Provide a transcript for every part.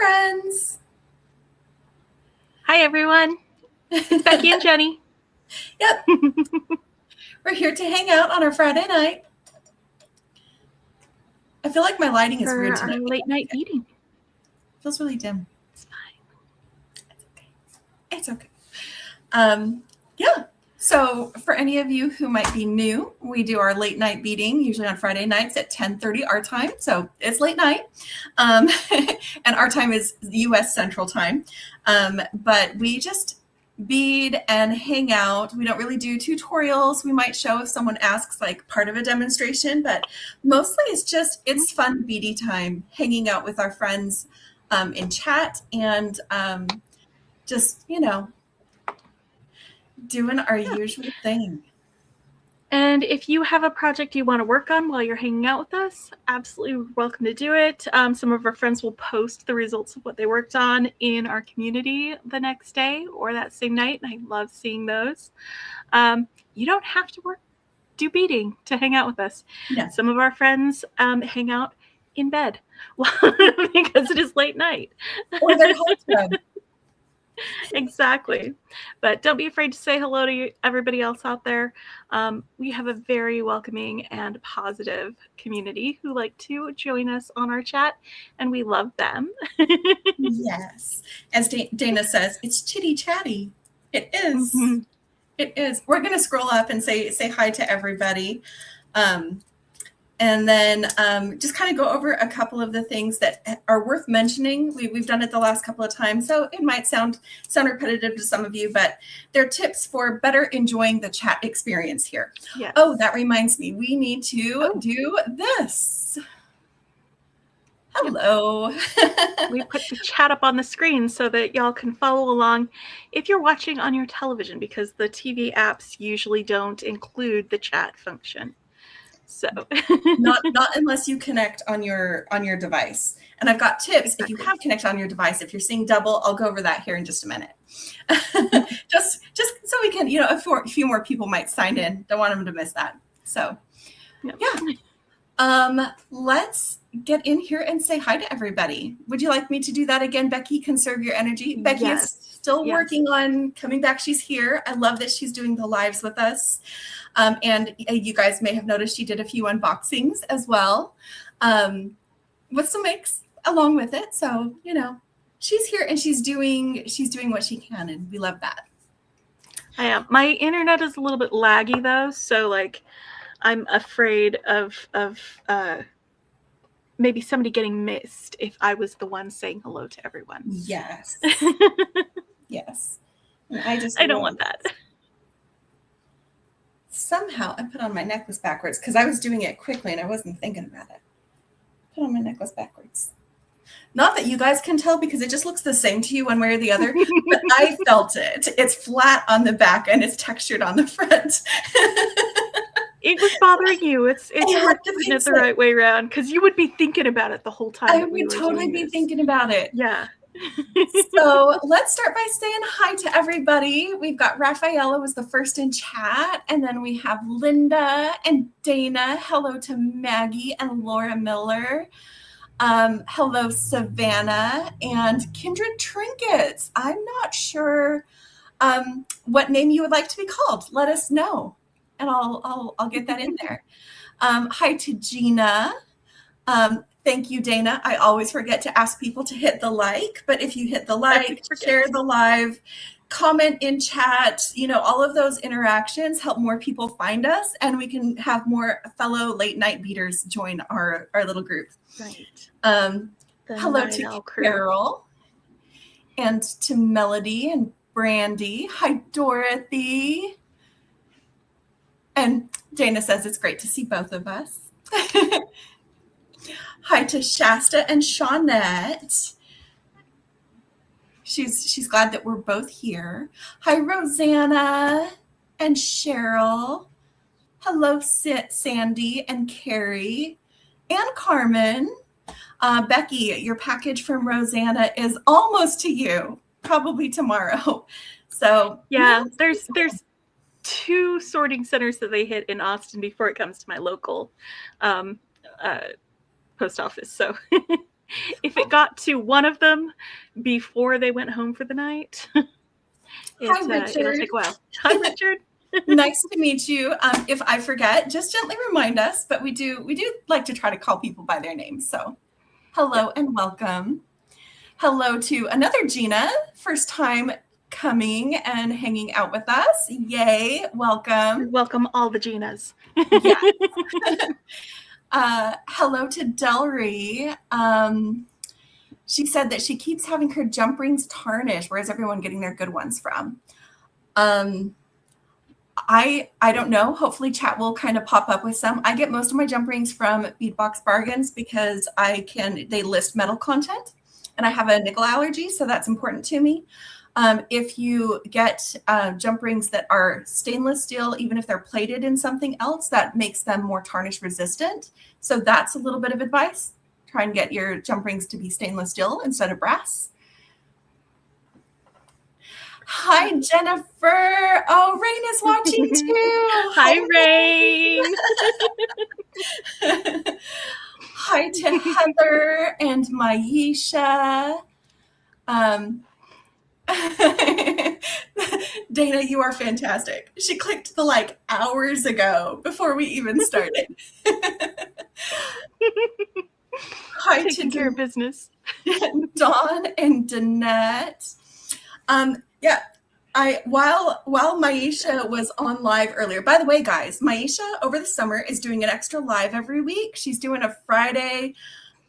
friends. Hi, everyone. It's Becky and Jenny. Yep. We're here to hang out on our Friday night. I feel like my lighting is weird tonight. For our late night beading. It feels really dim. It's fine. It's okay. Yeah. So for any of you who might be new, we do our late night beading usually on Friday nights at 10:30 our time. So it's late night. And our time is US Central Time. But we just bead and hang out. We don't really do tutorials. We might show if someone asks like part of a demonstration, but mostly it's fun beady time, hanging out with our friends in chat and just, doing our usual thing. And if you have a project you want to work on while you're hanging out with us, absolutely welcome to do it. Some of our friends will post the results of what they worked on in our community the next day or that same night, and I love seeing those. You don't have to do beading to hang out with us. No. Some of our friends hang out in bed because it is late night. Or their hot tub. Exactly. But don't be afraid to say hello to everybody else out there. We have a very welcoming and positive community who like to join us on our chat, and we love them. Yes. As Dana says, it's chitty chatty. It is. Mm-hmm. It is. We're going to scroll up and say hi to everybody. And then just kind of go over a couple of the things that are worth mentioning. We've done it the last couple of times, so it might sound repetitive to some of you, but they're tips for better enjoying the chat experience here. Yes. Oh, that reminds me. We need to do this. Hello. We put the chat up on the screen so that y'all can follow along if you're watching on your television, because the TV apps usually don't include the chat function. So not unless you connect on your device. And I've got tips if you have connected on your device. If you're seeing double, I'll go over that here in just a minute. just so we can, a few more people might sign in. Don't want them to miss that. So yeah. Let's get in here and say hi to everybody. Would you like me to do that again, Becky? Conserve your energy. Becky is still working on coming back. She's here. I love that she's doing the lives with us. And you guys may have noticed she did a few unboxings as well, with some makes along with it. So, she's here and she's doing what she can, and we love that. I am. My internet is a little bit laggy though, so I'm afraid of maybe somebody getting missed if I was the one saying hello to everyone. Yes. Yes. I don't want that. Somehow I put on my necklace backwards because I was doing it quickly and I wasn't thinking about it. Put on my necklace backwards. Not that you guys can tell because it just looks the same to you one way or the other, but I felt it. It's flat on the back and it's textured on the front. It was bothering you. It's hard to put it the right way around because you would be thinking about it the whole time. I would totally be thinking about it. Yeah. So let's start by saying hi to everybody. We've got Rafaela was the first in chat, and then we have Linda and Dana. Hello to Maggie and Laura Miller. Hello, Savannah and Kindred Trinkets. I'm not sure what name you would like to be called. Let us know, and I'll get that in there. Hi to Gina. Thank you, Dana. I always forget to ask people to hit the like, but if you hit the like, share the live, comment in chat, all of those interactions help more people find us, and we can have more fellow late night beaters join our little group. Right. Hello to Carol and to Melody and Brandy. Hi, Dorothy. And Dana says it's great to see both of us. Hi to Shasta and Shawnette. She's glad that we're both here. Hi, Rosanna and Cheryl. Hello, Sandy and Carrie and Carmen. Becky, your package from Rosanna is almost to you, probably tomorrow. So yeah, there's 2 sorting centers that they hit in Austin before it comes to my local post office. So if it got to one of them before they went home for the night, Hi, it'll Richard. take a while. Hi, Richard. Nice to meet you. If I forget, just gently remind us, but we do like to try to call people by their names. So hello and welcome. Hello to another Gina, first time coming and hanging out with us. Yay, welcome. Welcome all the Ginas. Yes. Hello to Delry. She said that she keeps having her jump rings tarnished. Where's everyone getting their good ones from? I don't know. Hopefully chat will kind of pop up with some. I get most of my jump rings from Beadbox Bargains because they list metal content and I have a nickel allergy, so that's important to me. If you get jump rings that are stainless steel, even if they're plated in something else, that makes them more tarnish resistant. So that's a little bit of advice. Try and get your jump rings to be stainless steel instead of brass. Hi, Jennifer. Oh, Rain is watching too. Hi, Rain. Hi to Heather and Maisha. Dana, you are fantastic. She clicked the like hours ago before we even started. Hi, taking care of business. Dawn and Danette. Yeah, while Maisha was on live earlier. By the way, guys, Maisha over the summer is doing an extra live every week. She's doing a Friday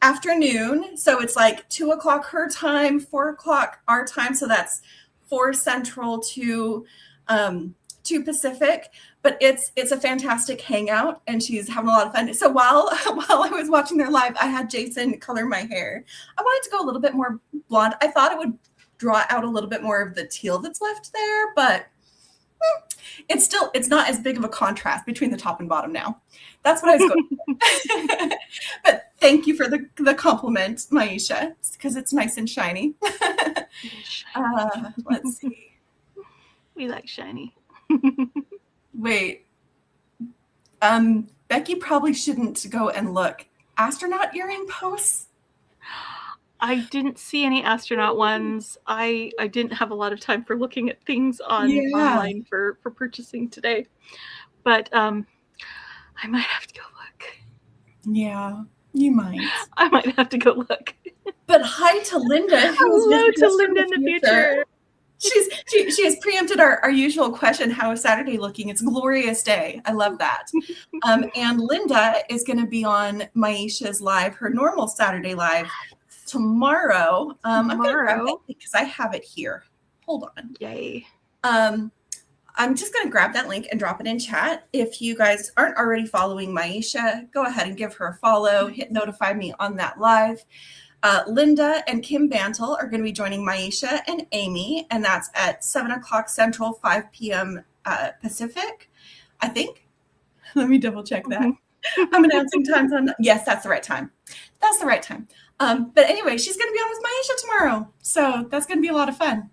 afternoon, so it's like 2:00 her time, 4:00 our time. So that's 4 Central to 2 Pacific. But it's a fantastic hangout, and she's having a lot of fun. So while I was watching their live, I had Jason color my hair. I wanted to go a little bit more blonde. I thought it would draw out a little bit more of the teal that's left there, but it's not as big of a contrast between the top and bottom now. That's what I was going for. But thank you for the compliment, Maisha, because it's nice and shiny. Let's see. We like shiny. Wait. Beki probably shouldn't go and look. Astronaut earring posts? I didn't see any astronaut ones. I didn't have a lot of time for looking at things online for purchasing today. But I might have to go look. Yeah, you might. I might have to go look. But hi to Linda. Hello to Linda in the future. She has preempted our usual question, how is Saturday looking? It's a glorious day. I love that. And Linda is going to be on Maisha's live, her normal Saturday live tomorrow. I'm going to grab that link because I have it here. Hold on. Yay. I'm just going to grab that link and drop it in chat. If you guys aren't already following Maisha, go ahead and give her a follow. Hit notify me on that live. Linda and Kim Bantle are going to be joining Maisha and Amy, and that's at 7:00 Central, 5 p.m. Pacific, I think. Let me double check that. I'm announcing times on. Yes, that's the right time. That's the right time. But anyway, she's going to be on with Maisha tomorrow, so that's going to be a lot of fun.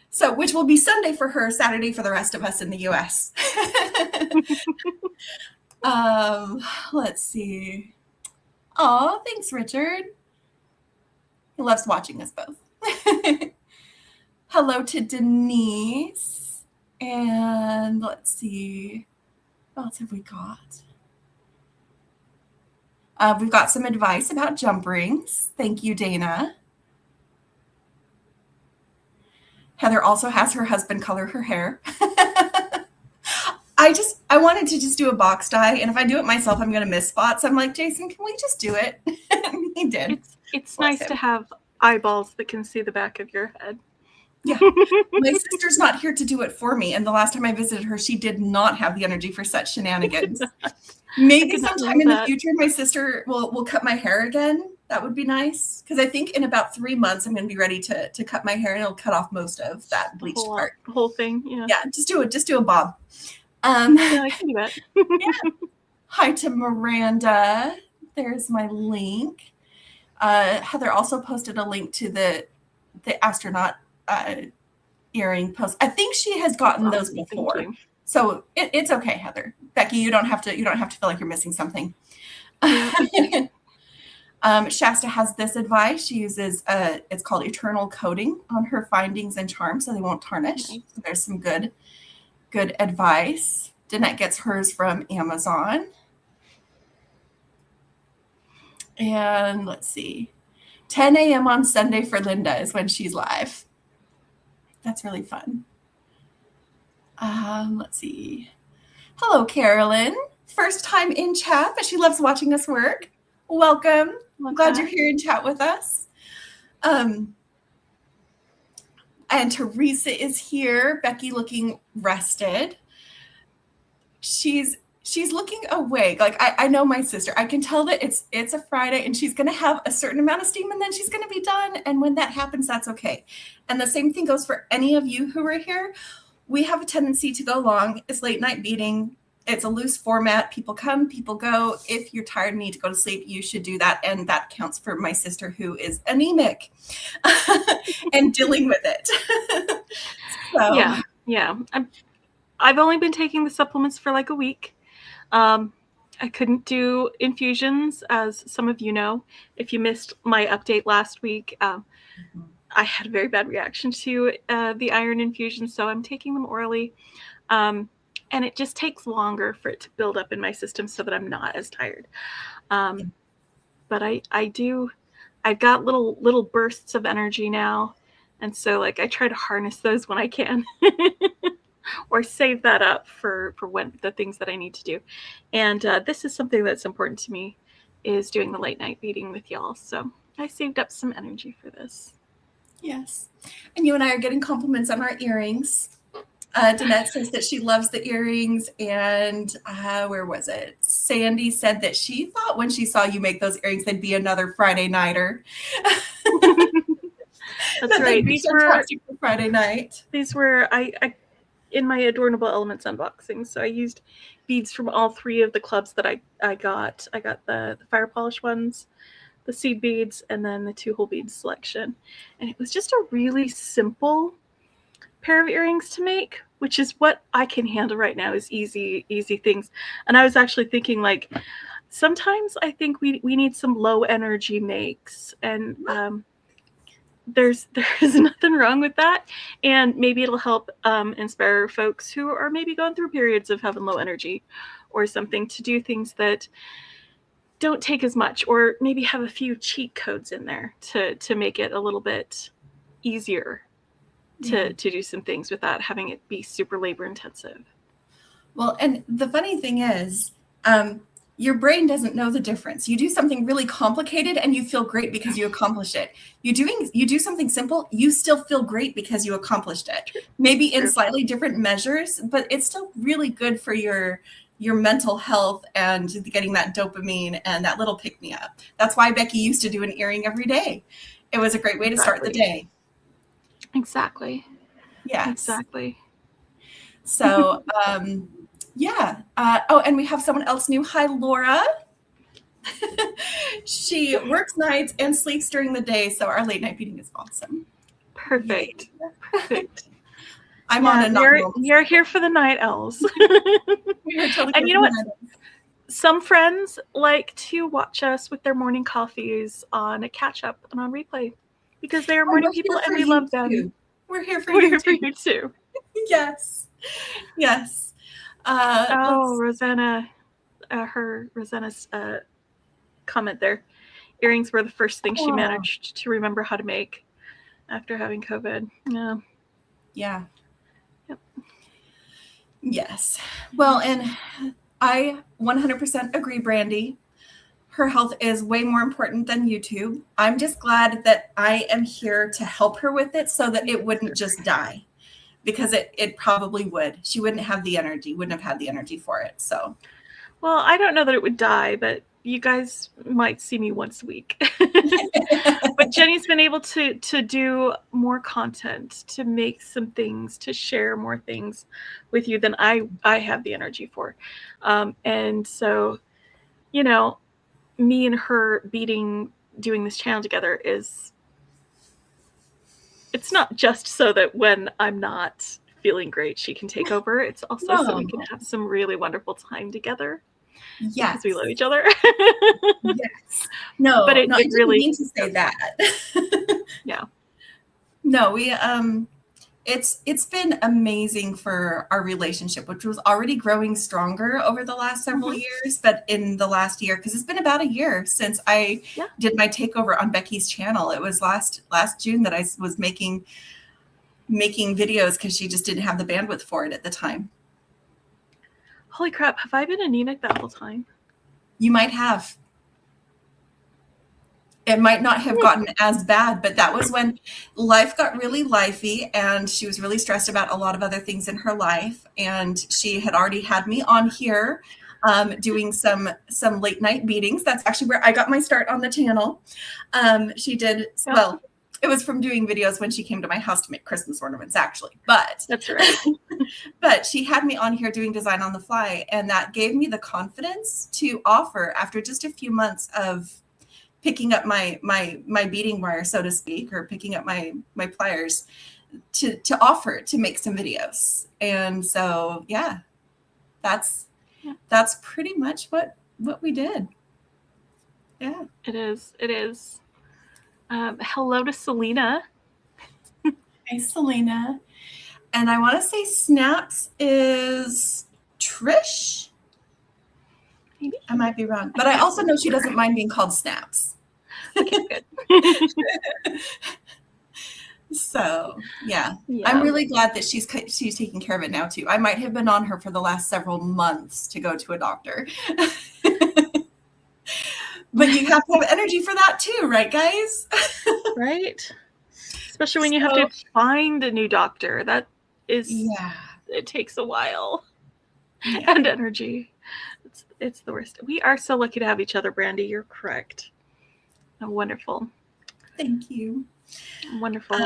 So, which will be Sunday for her, Saturday for the rest of us in the U.S. Let's see. Oh, thanks, Richard. He loves watching us both. Hello to Denise. And let's see. What else have we got? We've got some advice about jump rings. Thank you, Dana. Heather also has her husband color her hair. I wanted to just do a box dye, and if I do it myself, I'm going to miss spots. I'm like, Jason, can we just do it? And he did. It's nice to have eyeballs that can see the back of your head. Yeah. My sister's not here to do it for me, and the last time I visited her, she did not have the energy for such shenanigans. Maybe sometime in the future, my sister will cut my hair again. That would be nice, because I think in about 3 months, I'm going to be ready to cut my hair, and it'll cut off most of that bleached part. The whole thing, yeah. Yeah, just do a bob. Yeah, I can do that. Yeah. Hi to Miranda. There's my link. Heather also posted a link to the astronaut earring post. I think she has gotten those before, so it's okay, Heather. Beki, you don't have to feel like you're missing something. Yeah. Shasta has this advice. She uses it's called eternal coating on her findings and charms so they won't tarnish. Nice. So there's some good advice. Danette gets hers from Amazon. And let's see. 10 a.m. on Sunday for Linda is when she's live. That's really fun. Let's see. Hello, Carolyn. First time in chat, but she loves watching us work. Welcome. I'm glad you're here in chat with us. And Teresa is here. Becky looking rested. She's looking awake. Like I know my sister. I can tell that it's a Friday and she's going to have a certain amount of steam and then she's going to be done. And when that happens, that's okay. And the same thing goes for any of you who are here. We have a tendency to go long. It's late night beading. It's a loose format. People come, people go. If you're tired and need to go to sleep, you should do that. And that counts for my sister who is anemic and dealing with it. So. Yeah. I've only been taking the supplements for like a week. I couldn't do infusions, as some of you know. If you missed my update last week, I had a very bad reaction to the iron infusion, so I'm taking them orally. And it just takes longer for it to build up in my system so that I'm not as tired. But I've got little bursts of energy now. And so like I try to harness those when I can. Or save that up for when the things that I need to do. And this is something that's important to me, is doing the late night beading with y'all. So I saved up some energy for this. Yes. And you and I are getting compliments on our earrings. Danette says that she loves the earrings. And where was it? Sandy said that she thought when she saw you make those earrings, they'd be another Friday nighter. That's right. These were Friday night. These were I in my Adornable Elements unboxing. So I used beads from all three of the clubs that I got. I got the fire polish ones, the seed beads, and then the 2-hole beads selection. And it was just a really simple pair of earrings to make, which is what I can handle right now, is easy things. And I was actually thinking, like, sometimes I think we need some low energy makes, and there's nothing wrong with that, and maybe it'll help inspire folks who are maybe going through periods of having low energy or something, to do things that don't take as much, or maybe have a few cheat codes in there to make it a little bit easier to do some things without having it be super labor intensive. Well, and the funny thing is, your brain doesn't know the difference. You do something really complicated and you feel great because you accomplished it. You do something simple, you still feel great because you accomplished it. Maybe in slightly different measures, but it's still really good for your mental health and getting that dopamine and that little pick me up. That's why Becky used to do an earring every day. It was a great way to start the day. Exactly. Yes. Exactly. So, yeah. And we have someone else new. Hi, Laura. She works nights and sleeps during the day, so our late night beading is awesome. Perfect. Yay. Perfect. I'm on a you're here for the night owls. And you know what? Some friends like to watch us with their morning coffees on a catch up and on replay, because they are morning people and we love them. Too. We're here for you too. Yes. Yes. Rosanna's comment there. Earrings were the first thing she managed to remember how to make after having COVID. Yeah. Yeah. Yep. Yes. Well, and I 100% agree, Brandy. Her health is way more important than YouTube. I'm just glad that I am here to help her with it so that it wouldn't just die, because it probably would. She wouldn't have the energy, wouldn't have had the energy for it. So, well, I don't know that it would die, but you guys might see me once a week. But Jenny's been able to do more content, to make some things, to share more things with you than I have the energy for. And so, you know, me and her doing this channel together it's not just so that when I'm not feeling great, she can take over. It's also so we can have some really wonderful time together. Yes. Because we love each other. Yes. No, but I it didn't really mean to say that. Yeah. No, it's been amazing for our relationship, which was already growing stronger over the last several years, but in the last year, because it's been about a year since I did my takeover on Beki's channel. It was last June that I was making videos because she just didn't have the bandwidth for it at the time. Holy crap, have I been anemic that whole time? You might have. It might not have gotten as bad, but that was when life got really lifey and she was really stressed about a lot of other things in her life. And she had already had me on here doing some late night beatings. That's actually where I got my start on the channel. She did, well, it was from doing videos when she came to my house to make Christmas ornaments, actually. But that's right. But she had me on here doing design on the fly. And that gave me the confidence to offer, after just a few months of picking up my beading wire, so to speak, or picking up my pliers, to offer to make some videos. And so, yeah, that's pretty much what we did. Yeah, it is. Hello to Selena. Hi, Selena. And I want to say Snaps is Trish. Maybe. I might be wrong, but I also know she doesn't mind being called Snaps. Okay, good. So yeah, I'm really glad that she's taking care of it now too. I might have been on her for the last several months to go to a doctor. But you have to have energy for that too, right, guys? Right. Especially when you have to find a new doctor. That is, it takes a while and energy. It's the worst. We are so lucky to have each other, Brandy. You're correct. Wonderful. Thank you. Wonderful,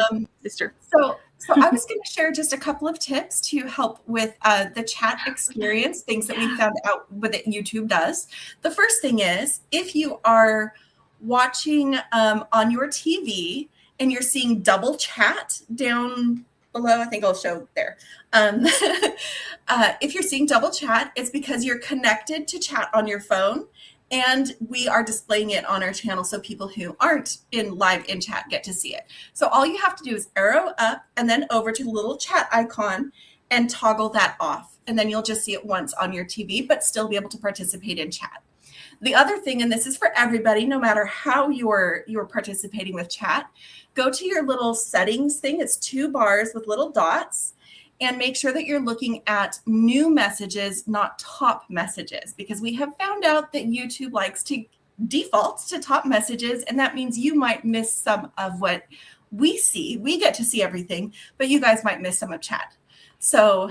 sister. So I was going to share just a couple of tips to help with the chat experience, things that we found out that YouTube does. The first thing is, if you are watching on your TV and you're seeing double chat down below, I think I'll show there. If you're seeing double chat, it's because you're connected to chat on your phone. And we are displaying it on our channel so people who aren't live in chat get to see it. So all you have to do is arrow up and then over to the little chat icon and toggle that off. And then you'll just see it once on your TV, but still be able to participate in chat. The other thing, and this is for everybody, no matter how you're participating with chat, go to your little settings thing. It's 2 bars with little dots. And make sure that you're looking at new messages, not top messages, because we have found out that YouTube likes to default to top messages. And that means you might miss some of what we see. We get to see everything, but you guys might miss some of chat. So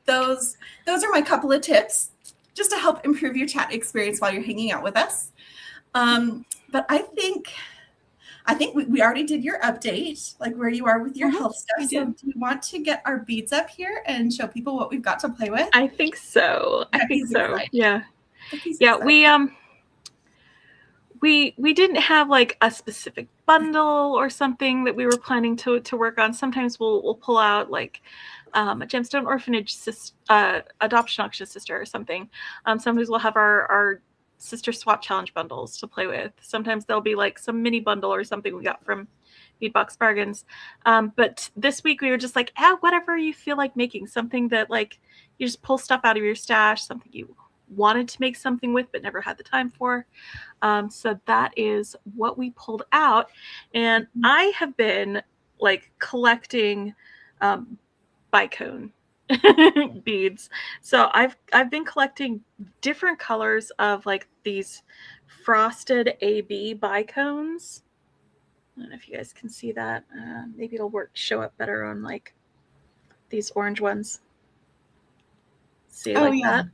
those are my couple of tips just to help improve your chat experience while you're hanging out with us. But I think we already did your update, like where you are with your health stuff. So do you want to get our beads up here and show people what we've got to play with? I think so. Excited. Yeah. Yeah, we didn't have like a specific bundle or something that we were planning to work on. Sometimes we'll pull out like a gemstone orphanage adoption auction sister or something. Sometimes we'll have our sister swap challenge bundles to play with. Sometimes there'll be like some mini bundle or something we got from Beadbox Bargains. But this week we were just like, whatever you feel like making, something that like you just pull stuff out of your stash, something you wanted to make something with but never had the time for. So that is what we pulled out. And I have been like collecting bicone beads. So I've been collecting different colors of like these frosted AB bicones. I don't know if you guys can see that. Maybe it'll show up better on like these orange ones. See that?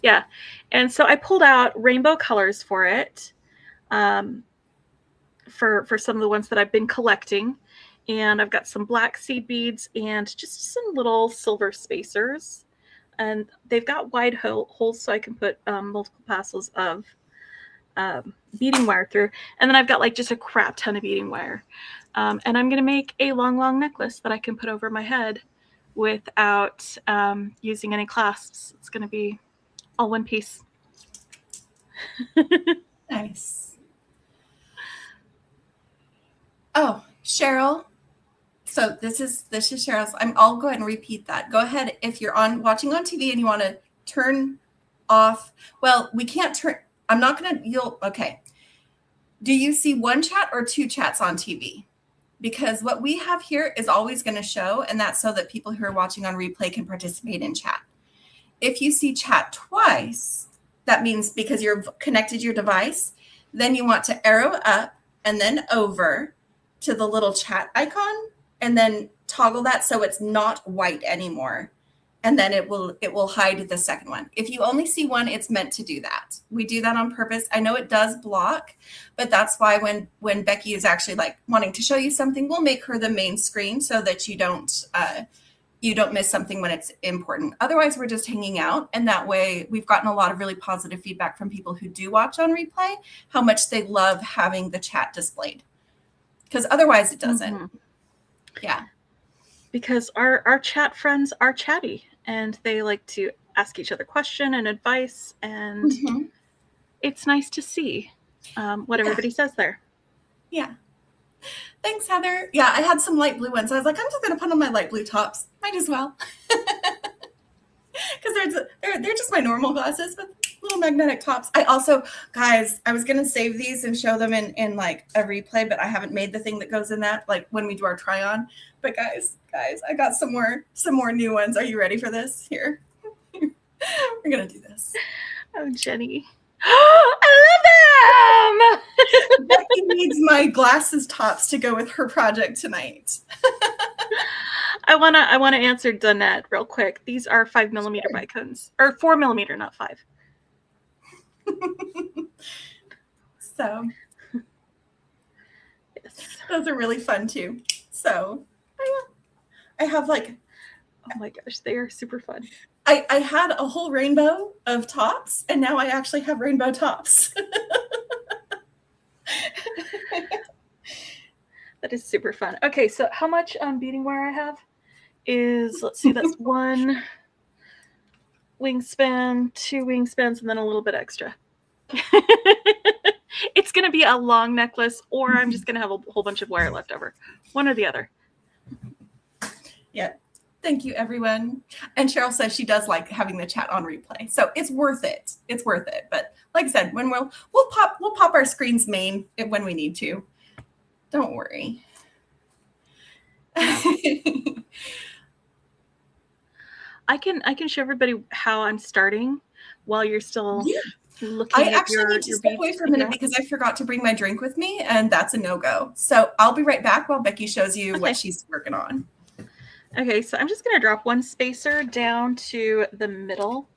Yeah. And so I pulled out rainbow colors for it, for some of the ones that I've been collecting. And I've got some black seed beads and just some little silver spacers. And they've got wide holes so I can put multiple passes of beading wire through. And then I've got like just a crap ton of beading wire. And I'm going to make a long necklace that I can put over my head without using any clasps. It's going to be all one piece. Nice. Oh, Cheryl. So this is Cheryl's. I'll go ahead and repeat that. Go ahead if you're watching on TV and you want to turn off. Well, we can't turn. I'm not gonna. Okay. Do you see one chat or two chats on TV? Because what we have here is always going to show, and that's so that people who are watching on replay can participate in chat. If you see chat twice, that means because you've connected your device, then you want to arrow up and then over to the little chat icon and then toggle that so it's not white anymore. And then it will hide the second one. If you only see one, it's meant to do that. We do that on purpose. I know it does block, but that's why when Beki is actually like wanting to show you something, we'll make her the main screen so that you don't miss something when it's important. Otherwise, we're just hanging out. And that way we've gotten a lot of really positive feedback from people who do watch on replay, how much they love having the chat displayed. Because otherwise it doesn't. Mm-hmm. Yeah. Because our chat friends are chatty and they like to ask each other question and advice. And it's nice to see what everybody says there. Yeah. Thanks, Heather. Yeah, I had some light blue ones. I was like, I'm just going to put on my light blue tops. Might as well. Because they're just my normal glasses with little magnetic tops. I also, guys, I was going to save these and show them in like a replay, but I haven't made the thing that goes in that, like when we do our try on. But guys, I got some more new ones. Are you ready for this? Here. We're going to do this. Oh, Jenny. I love them! Becky needs my glasses tops to go with her project tonight. I wanna answer Danette real quick. These are 5mm bicones, or 4mm, not 5. So yes, those are really fun too. So I have like, oh my gosh, they are super fun. I had a whole rainbow of tops, and now I actually have rainbow tops. That is super fun. Okay, so how much beading wire I have is, let's see, that's 1 wingspan, 2 wingspans, and then a little bit extra. It's going to be a long necklace, or I'm just going to have a whole bunch of wire left over. One or the other. Yeah. Thank you, everyone. And Cheryl says she does like having the chat on replay, so it's worth it. It's worth it. But like I said, when we'll pop our screens main when we need to. Don't worry. I can show everybody how I'm starting while you're still looking at your I actually need to step away for a minute because I forgot to bring my drink with me, and that's a no-go. So I'll be right back while Beki shows you what she's working on. Okay, so I'm just going to drop 1 spacer down to the middle.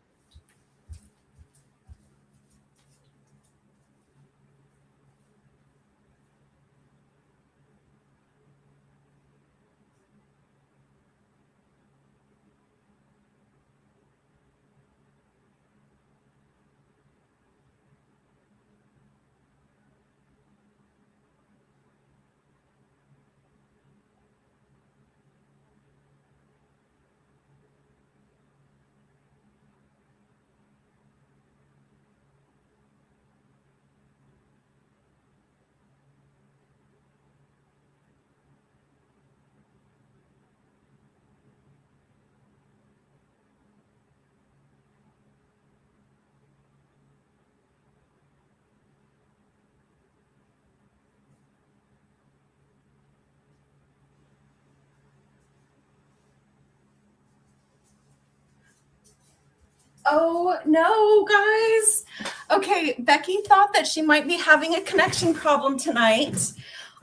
Oh, no, guys. Okay, Beki thought that she might be having a connection problem tonight.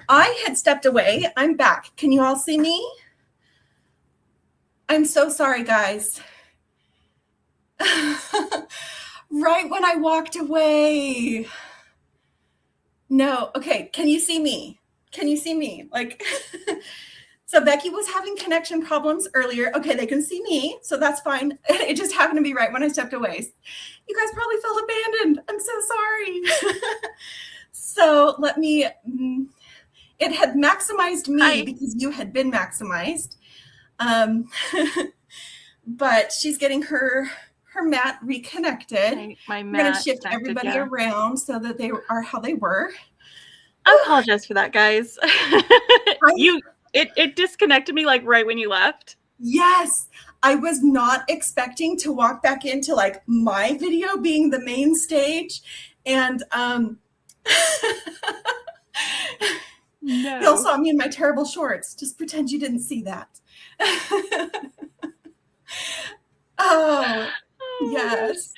I had stepped away. I'm back. Can you all see me? I'm so sorry, guys. Right when I walked away. No, okay, can you see me? Can you see me? Like... So Beki was having connection problems earlier. Okay, they can see me, so that's fine. It just happened to be right when I stepped away. You guys probably felt abandoned. I'm so sorry. So let me, it had maximized me because you had been maximized. But she's getting her her mat reconnected. My We're going to mat shift connected, everybody yeah. around so that they are how they were. I apologize for that, guys. It disconnected me like right when you left. Yes, I was not expecting to walk back into like my video being the main stage, and No. y'all saw me in my terrible shorts. Just pretend you didn't see that. Oh, yes.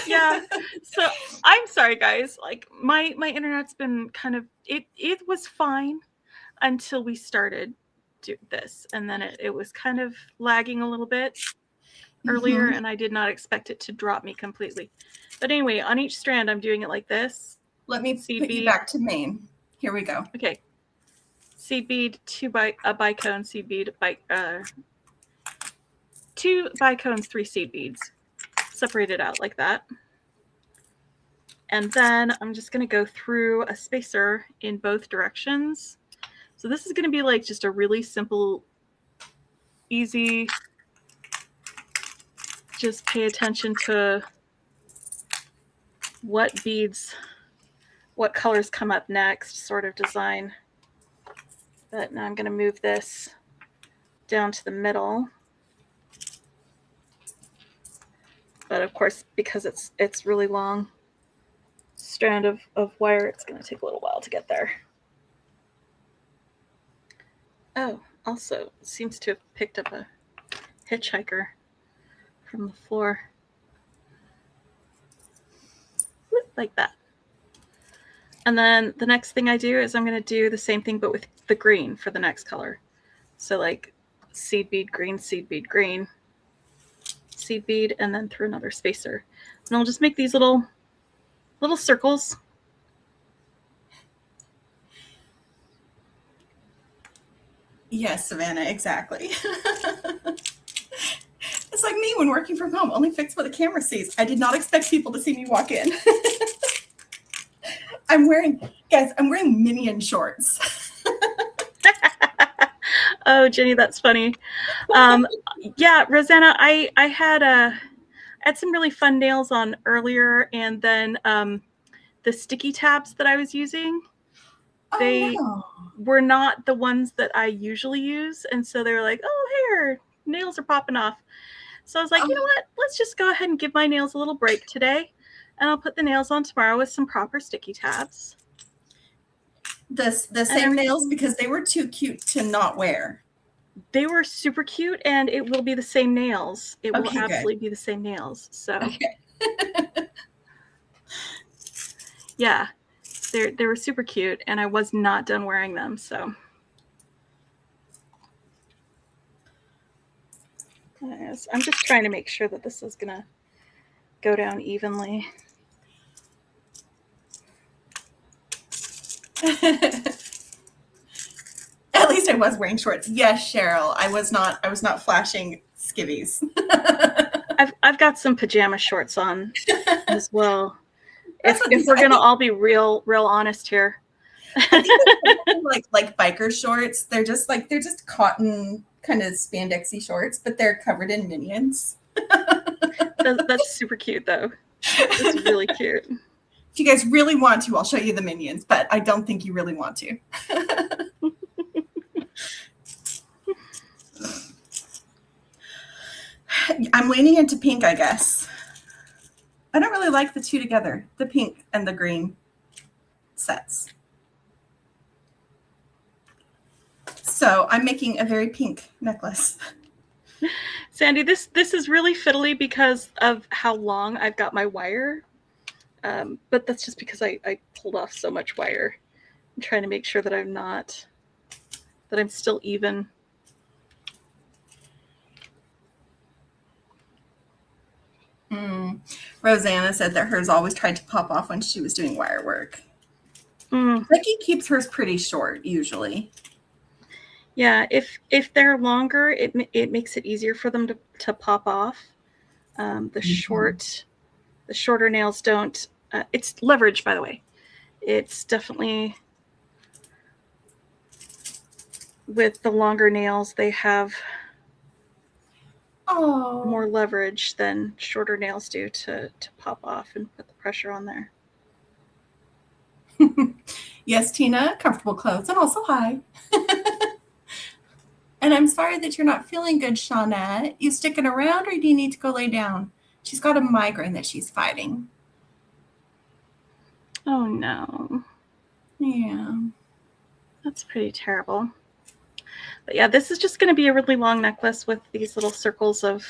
Yeah. So I'm sorry, guys. Like my internet's been kind of it was fine until we started this, and then it was kind of lagging a little bit earlier, and I did not expect it to drop me completely. But anyway, on each strand, I'm doing it like this. Let me put you back to main. Here we go. Okay. Seed bead, a bicone, seed bead, two bicones, 3 seed beads. Separated out like that. And then I'm just going to go through a spacer in both directions. So this is going to be like just a really simple, easy, just pay attention to what beads, what colors come up next sort of design. But now I'm going to move this down to the middle. But of course, because it's really long strand of wire, it's going to take a little while to get there. Oh, also, it seems to have picked up a hitchhiker from the floor. Like that. And then the next thing I do is I'm going to do the same thing, but with the green for the next color. So like seed bead, green, seed bead, green, seed bead, and then through another spacer. And I'll just make these little circles. Yes, Savannah, exactly. It's like me when working from home, only fix what the camera sees. I did not expect people to see me walk in. I'm wearing Minion shorts. Oh, Jenny, that's funny. Yeah, Rosanna, I had some really fun nails on earlier, and then the sticky tabs that I was using, they were not the ones that I usually use, and so they were like, oh, here, nails are popping off. So I was like, you know what? Let's just go ahead and give my nails a little break today, and I'll put the nails on tomorrow with some proper sticky tabs. The same nails, because they were too cute to not wear. They were super cute, and it will be the same nails. It will absolutely be the same nails. So, yeah, they were super cute, and I was not done wearing them. So, I'm just trying to make sure that this is gonna go down evenly. At least I was wearing shorts. Yes, Cheryl, I was not flashing skivvies. I've got some pajama shorts on as well. If we're gonna all be real honest here. I think like biker shorts. They're just cotton kind of spandexy shorts, but they're covered in minions. That's super cute though. It's really cute. If you guys really want to, I'll show you the minions, but I don't think you really want to. I'm leaning into pink, I guess. I don't really like the two together, the pink and the green sets. So I'm making a very pink necklace. Sandy, this is really fiddly because of how long I've got my wire. But that's just because I pulled off so much wire. I'm trying to make sure that I'm still even. Rosanna said that hers always tried to pop off when she was doing wire work. Beki keeps hers pretty short usually. Yeah, if they're longer, it makes it easier for them to pop off. The shorter nails don't. It's leverage, by the way. It's definitely, with the longer nails, they have more leverage than shorter nails do to pop off and put the pressure on there. Yes, Tina, comfortable clothes and also hi. And I'm sorry that you're not feeling good, Shawnette. You sticking around or do you need to go lay down? She's got a migraine that she's fighting. Oh no. Yeah. That's pretty terrible. But yeah, this is just going to be a really long necklace with these little circles of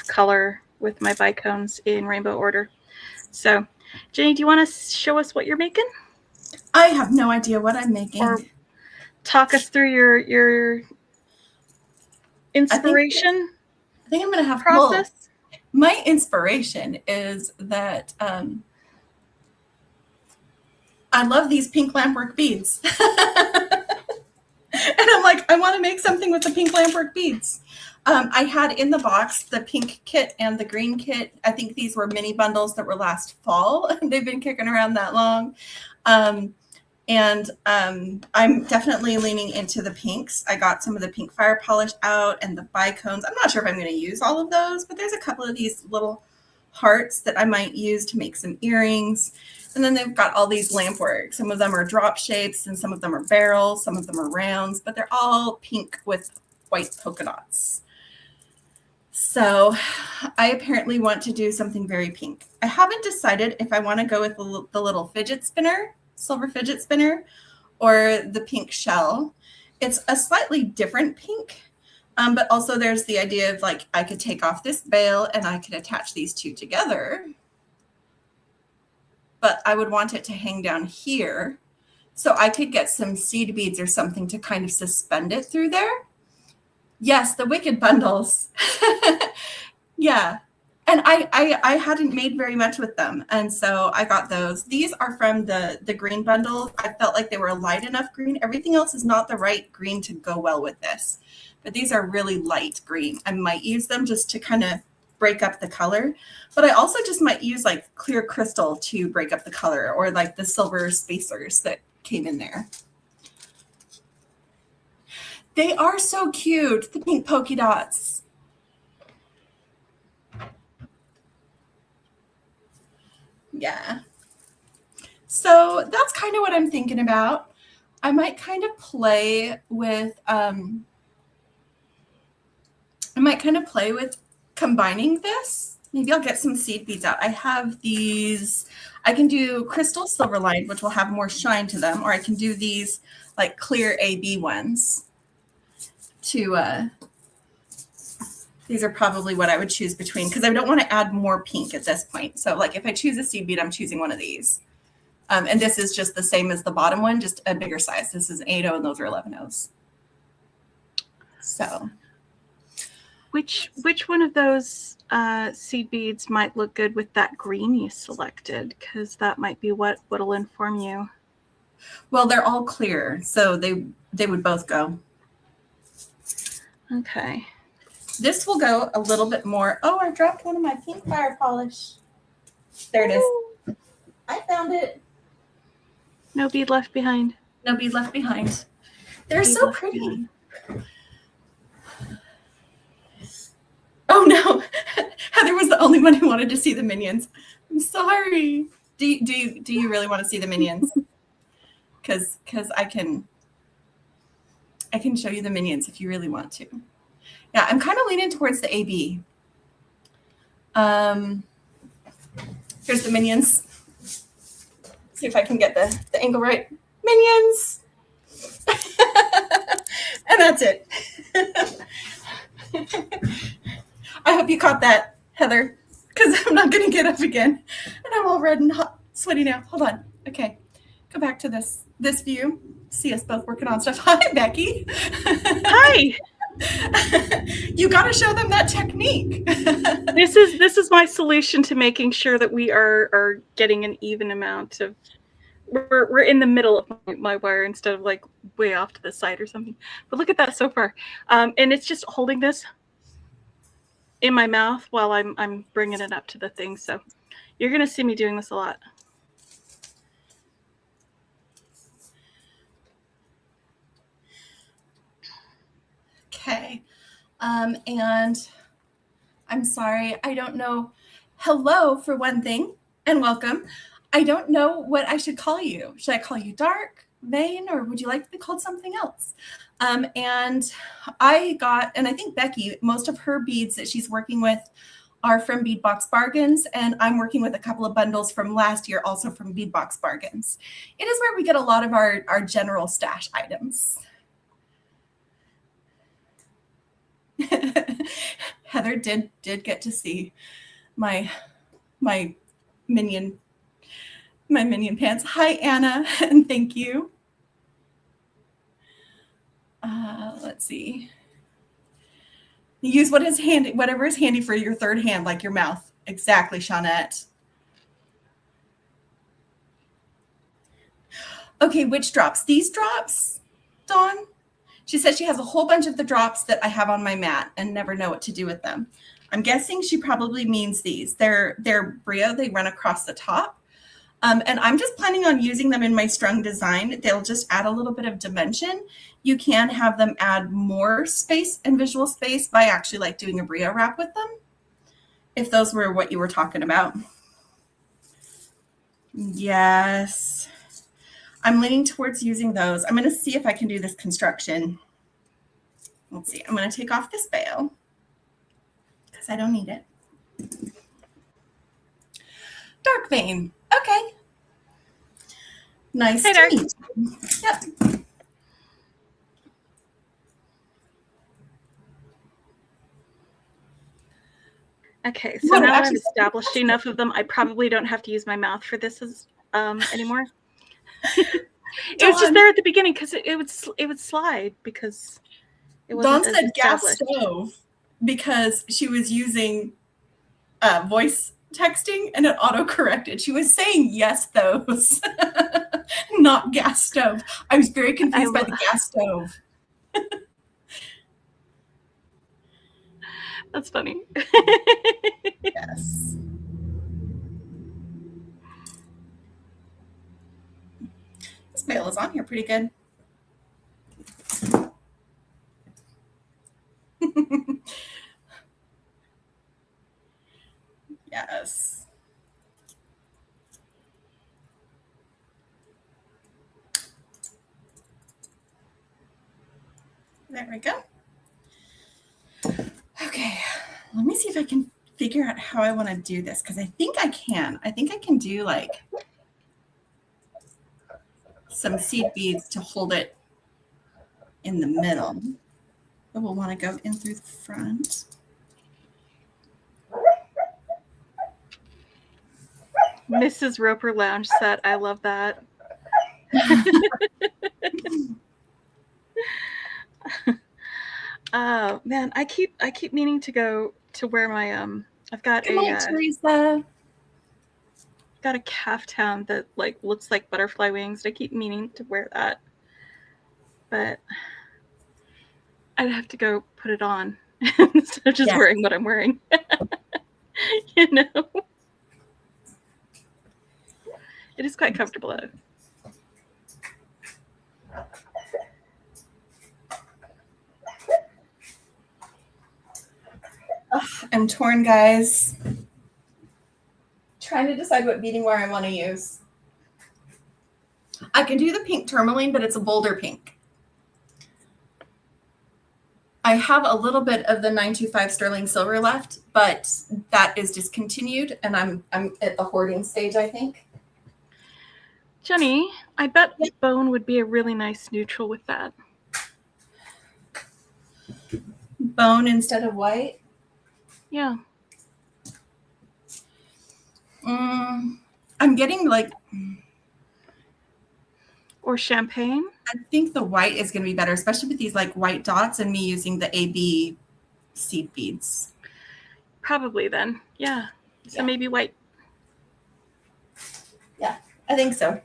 color with my bicones in rainbow order. So, Jenny, do you want to show us what you're making? I have no idea what I'm making. Or talk us through your inspiration I think I'm going to have process. Well, my inspiration is that I love these pink lampwork beads. And I'm like, I want to make something with the pink lampwork beads. I had in the box the pink kit and the green kit. I think these were mini bundles that were last fall. They've been kicking around that long. And I'm definitely leaning into the pinks. I got some of the pink fire polish out and the bicones. I'm not sure if I'm going to use all of those, but there's a couple of these little hearts that I might use to make some earrings. And then they've got all these lamp work. Some of them are drop shapes and some of them are barrels. Some of them are rounds, but they're all pink with white polka dots. So I apparently want to do something very pink. I haven't decided if I want to go with the little fidget spinner, silver fidget spinner, or the pink shell. It's a slightly different pink, but also there's the idea of like I could take off this veil and I could attach these two together. But I would want it to hang down here. So I could get some seed beads or something to kind of suspend it through there. Yes, the Wicked bundles. Yeah. And I hadn't made very much with them. And so I got those. These are from the green bundle. I felt like they were a light enough green. Everything else is not the right green to go well with this. But these are really light green. I might use them just to kind of break up the color. But I also just might use like clear crystal to break up the color, or like the silver spacers that came in there. They are so cute, the pink polka dots. Yeah. So that's kind of what I'm thinking about. I might kind of play with combining this. Maybe I'll get some seed beads out. I have these. I can do crystal silver lined, which will have more shine to them, or I can do these like clear AB ones. These are probably what I would choose between, because I don't want to add more pink at this point. So like if I choose a seed bead, I'm choosing one of these. And this is just the same as the bottom one, just a bigger size. This is an 8/0 and those are 11/0s. So which one of those seed beads might look good with that green you selected? Because that might be what'll inform you. Well, they're all clear, so they would both go. Okay. This will go a little bit more. Oh, I dropped one of my pink fire polish. There it is. I found it. No bead left behind. No bead left behind. They're so pretty. Behind. Oh no, Heather was the only one who wanted to see the minions. I'm sorry. Do you really want to see the minions? Because I can show you the minions if you really want to. Yeah, I'm kind of leaning towards the AB. Here's the minions. See if I can get the angle right. Minions. And that's it. I hope you caught that, Heather, because I'm not going to get up again. And I'm all red and hot, sweaty now. Hold on. Okay. Go back to this view. See us both working on stuff. Hi, Becky. Hi. You got to show them that technique. This is my solution to making sure that we are getting an even amount of. We're in the middle of my wire instead of like way off to the side or something. But look at that so far, and it's just holding this in my mouth while I'm bringing it up to the thing. So you're gonna see me doing this a lot. Okay. And I'm sorry, I don't know. Hello, for one thing, and welcome. I don't know what I should call you. Should I call you Dark, Vain, or would you like to be called something else? And I got, and I think Becky, most of her beads that she's working with are from Beadbox Bargains, and I'm working with a couple of bundles from last year, also from Beadbox Bargains. It is where we get a lot of our general stash items. Heather did get to see my minion pants. Hi, Anna, and thank you. Let's see. Use what is handy, whatever is handy for your third hand, like your mouth. Exactly, Shawnette. Okay, which drops? These drops, Dawn? She says she has a whole bunch of the drops that I have on my mat and never know what to do with them. I'm guessing she probably means these. They're brio. They run across the top. And I'm just planning on using them in my strung design. They'll just add a little bit of dimension. You can have them add more space and visual space by actually like doing a brio wrap with them, if those were what you were talking about. Yes. I'm leaning towards using those. I'm going to see if I can do this construction. Let's see. I'm going to take off this bail because I don't need it. Dark Vein. Okay. Nice to meet you. Yep. Okay, so now I've established enough of them, I probably don't have to use my mouth for this anymore. It was just there at the beginning because it would slide because it wasn't Dawn said gas stove because she was using voice texting and it auto-corrected. She was saying yes, those, not gas stove. I was very confused by the gas stove. That's funny. Yes. This bail is on here pretty good. Yes. There we go. Okay, let me see if I can figure out how I want to do this because I think I can. I think I can do like some seed beads to hold it in the middle. But we'll want to go in through the front. Mrs. Roper Lounge set. I love that. Oh man, I keep meaning to go to wear my I've got Teresa. Got a caftan that like looks like butterfly wings. I keep meaning to wear that, but I'd have to go put it on instead of just wearing what I'm wearing. You know, it is quite comfortable though. I'm torn, guys. Trying to decide what beading wire I want to use. I can do the pink tourmaline, but it's a bolder pink. I have a little bit of the 925 sterling silver left, but that is discontinued, and I'm at the hoarding stage, I think. Jenny, I bet bone would be a really nice neutral with that. Bone instead of white? Yeah. I'm getting like... Or champagne? I think the white is going to be better, especially with these like white dots and me using the AB seed beads. Probably then. Yeah. So maybe white. Yeah, I think so.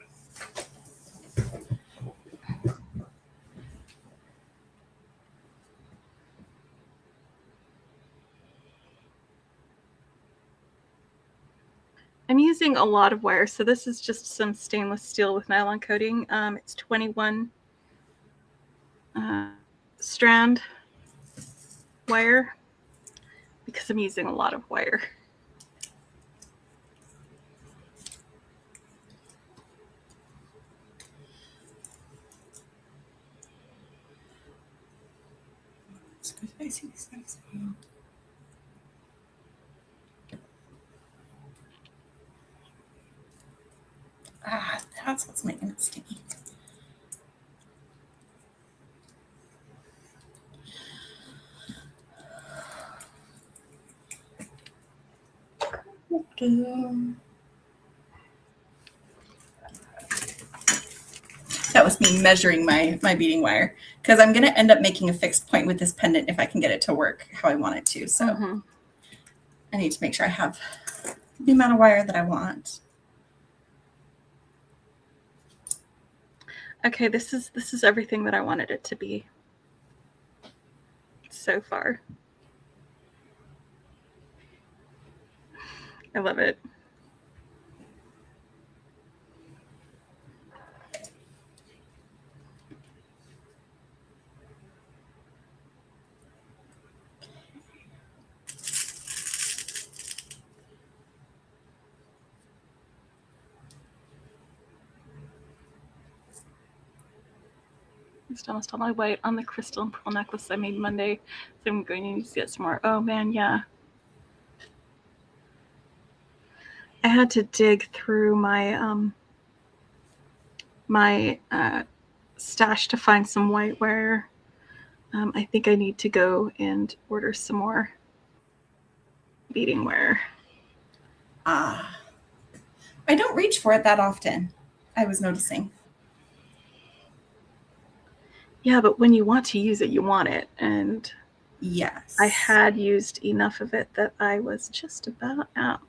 I'm using a lot of wire, so this is just some stainless steel with nylon coating. It's 21 strand. wire because I'm using a lot of wire. I see these guys. Ah, that's what's making it sticky. That was me measuring my beading wire because I'm going to end up making a fixed point with this pendant if I can get it to work how I want it to. So I need to make sure I have the amount of wire that I want. Okay, this is everything that I wanted it to be so far. I love it. Used almost all my white on the crystal and pearl necklace I made Monday, so I'm going to need to get some more. Oh man, yeah. I had to dig through my stash to find some white wire. I think I need to go and order some more beading wire. I don't reach for it that often, I was noticing. Yeah, but when you want to use it, you want it. And yes, I had used enough of it that I was just about out.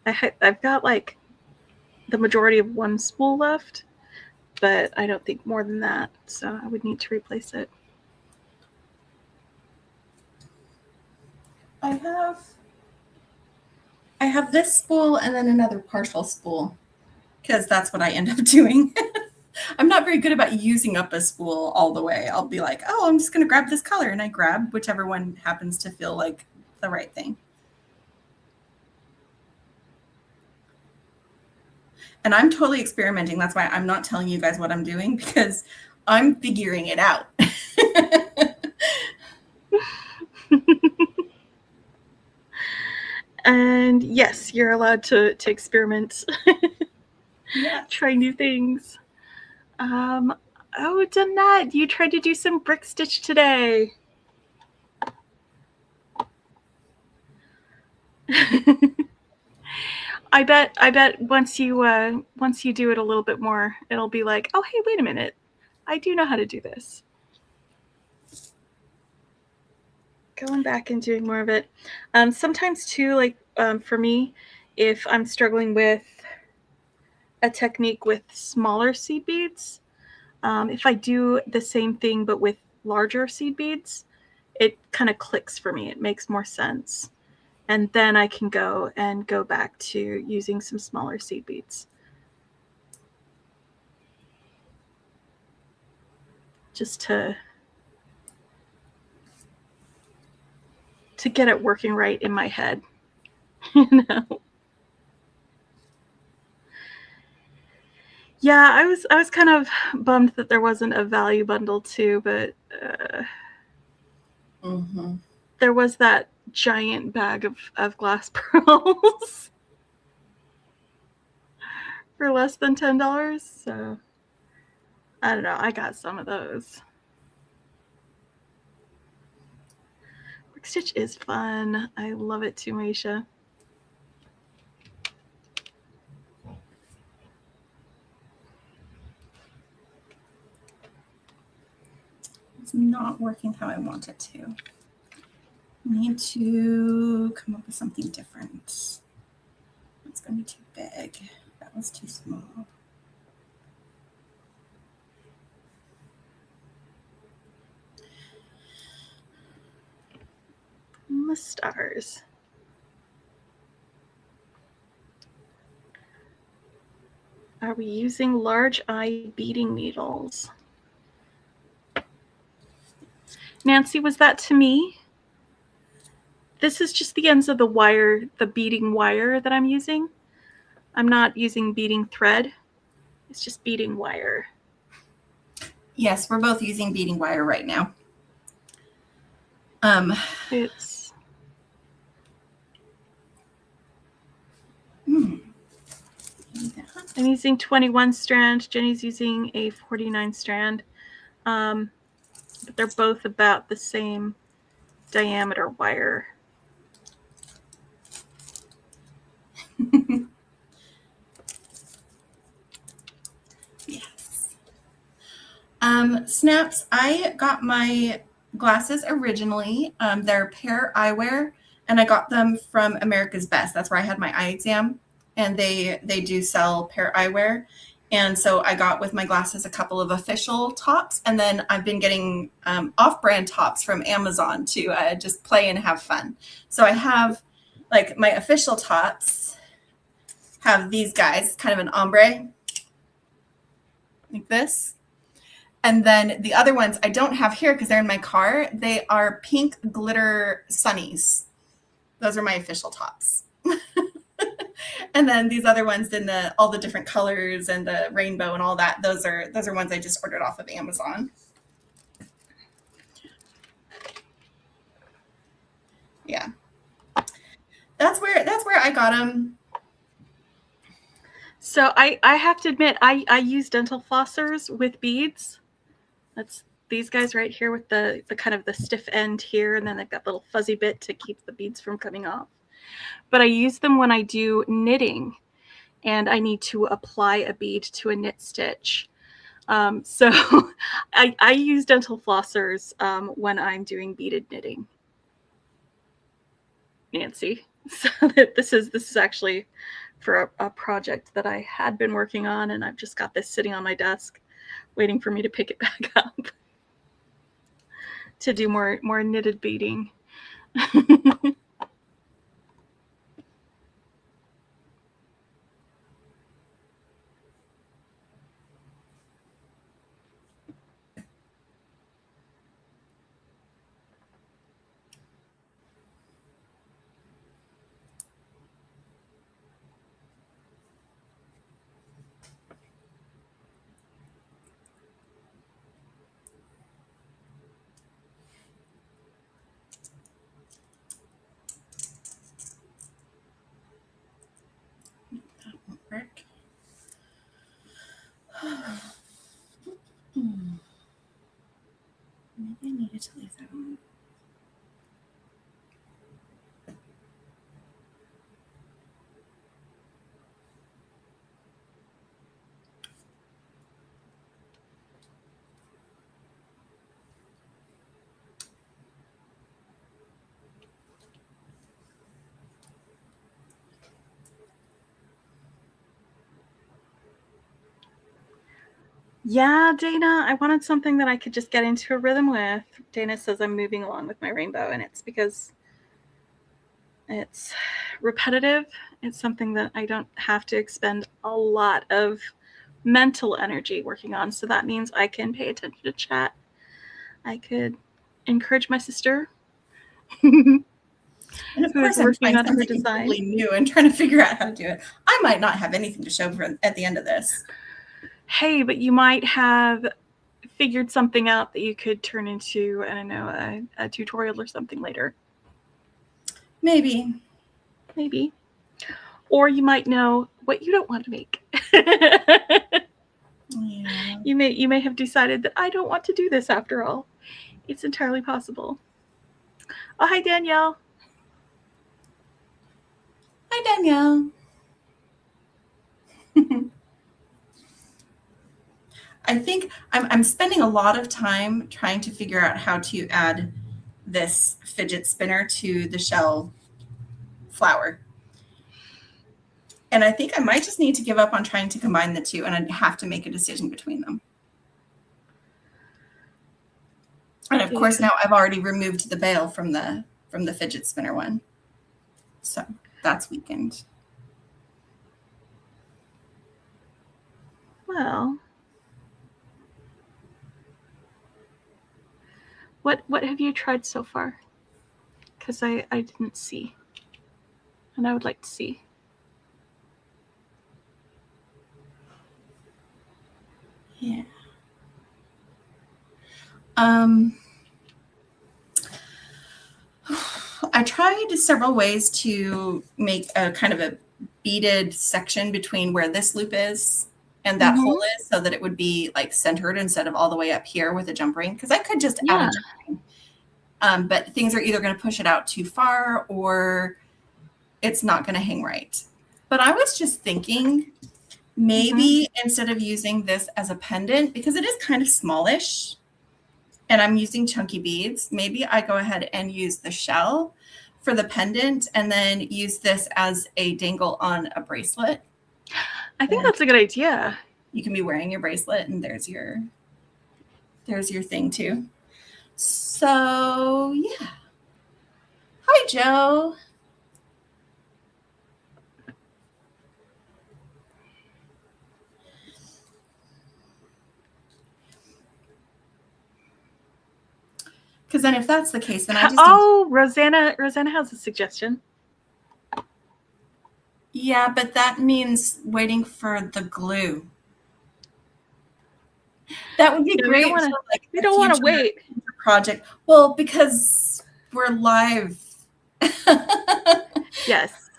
I've got like the majority of one spool left, but I don't think more than that. So I would need to replace it. I have this spool and then another partial spool because that's what I end up doing. I'm not very good about using up a spool all the way. I'll be like, oh, I'm just going to grab this color, and I grab whichever one happens to feel like the right thing. And I'm totally experimenting. That's why I'm not telling you guys what I'm doing, because I'm figuring it out. And yes, you're allowed to experiment. Yeah. Try new things. Oh, Danette, you tried to do some brick stitch today. I bet once you do it a little bit more, it'll be like, oh hey, wait a minute, I do know how to do this. Going back and doing more of it. Sometimes too, like for me, if I'm struggling with a technique with smaller seed beads, if I do the same thing but with larger seed beads, it kind of clicks for me. It makes more sense. And then I can go back to using some smaller seed beads. Just to get it working right in my head. You know? Yeah, I was kind of bummed that there wasn't a value bundle too, but there was that giant bag of glass pearls for less than $10. So I don't know. I got some of those. Brick stitch is fun. I love it too, Maisha. It's not working how I want it to. I need to come up with something different. It's going to be too big. That was too small. My stars. Are we using large eye beading needles? Nancy, was that to me? This is just the ends of the wire, the beading wire that I'm using. I'm not using beading thread. It's just beading wire. Yes, we're both using beading wire right now. It's I'm using 21 strand. Jenny's using a 49 strand. But they're both about the same diameter wire. Yes. Snaps, I got my glasses originally. They're Pair Eyewear, and I got them from America's Best. That's where I had my eye exam, and they do sell Pair Eyewear. And so I got with my glasses a couple of official tops, and then I've been getting off-brand tops from Amazon to just play and have fun. So I have like my official tops have these guys, kind of an ombre, like this. And then the other ones I don't have here because they're in my car. They are pink glitter sunnies. Those are my official tops. And then these other ones in all the different colors and the rainbow and all that. Those are ones I just ordered off of Amazon. Yeah, that's where I got them. So I have to admit, I use dental flossers with beads. That's these guys right here with the kind of the stiff end here, and then they've got a little fuzzy bit to keep the beads from coming off. But I use them when I do knitting and I need to apply a bead to a knit stitch. So I use dental flossers when I'm doing beaded knitting. Nancy. So this is actually for a project that I had been working on, and I've just got this sitting on my desk waiting for me to pick it back up to do more knitted beading. That won't work. Maybe I needed to leave that on. Yeah, Dana, I wanted something that I could just get into a rhythm with. Dana says I'm moving along with my rainbow, and it's because it's repetitive. It's something that I don't have to expend a lot of mental energy working on. So that means I can pay attention to chat. I could encourage my sister And of who is course, I'm working trying on her something design. totally new and trying to figure out how to do it. I might not have anything to show at the end of this. Hey, but you might have figured something out that you could turn into, I don't know, a tutorial or something later. Maybe. Or you might know what you don't want to make. Yeah. You may have decided that I don't want to do this after all. It's entirely possible. Oh, hi, Danielle. Hi, Danielle. I think I'm spending a lot of time trying to figure out how to add this fidget spinner to the shell flower. And I think I might just need to give up on trying to combine the two, and I'd have to make a decision between them. And of course, now I've already removed the bail from the fidget spinner one. So that's weakened. Well, what have you tried so far? because I didn't see. And I would like to see. Yeah. I tried several ways to make a kind of a beaded section between where this loop is and that hole is, so that it would be like centered instead of all the way up here with a jump ring, because I could just add a jump ring. But things are either going to push it out too far or it's not going to hang right. But I was just thinking maybe instead of using this as a pendant, because it is kind of smallish and I'm using chunky beads, maybe I go ahead and use the shell for the pendant and then use this as a dangle on a bracelet. I think that's a good idea. You can be wearing your bracelet and there's your thing too. So yeah. Hi, Joe. Because then if that's the case, then I just... Oh, Rosanna has a suggestion. Yeah, but that means waiting for the glue. That would be great. We don't want to wait. Project. Well, because we're live. Yes.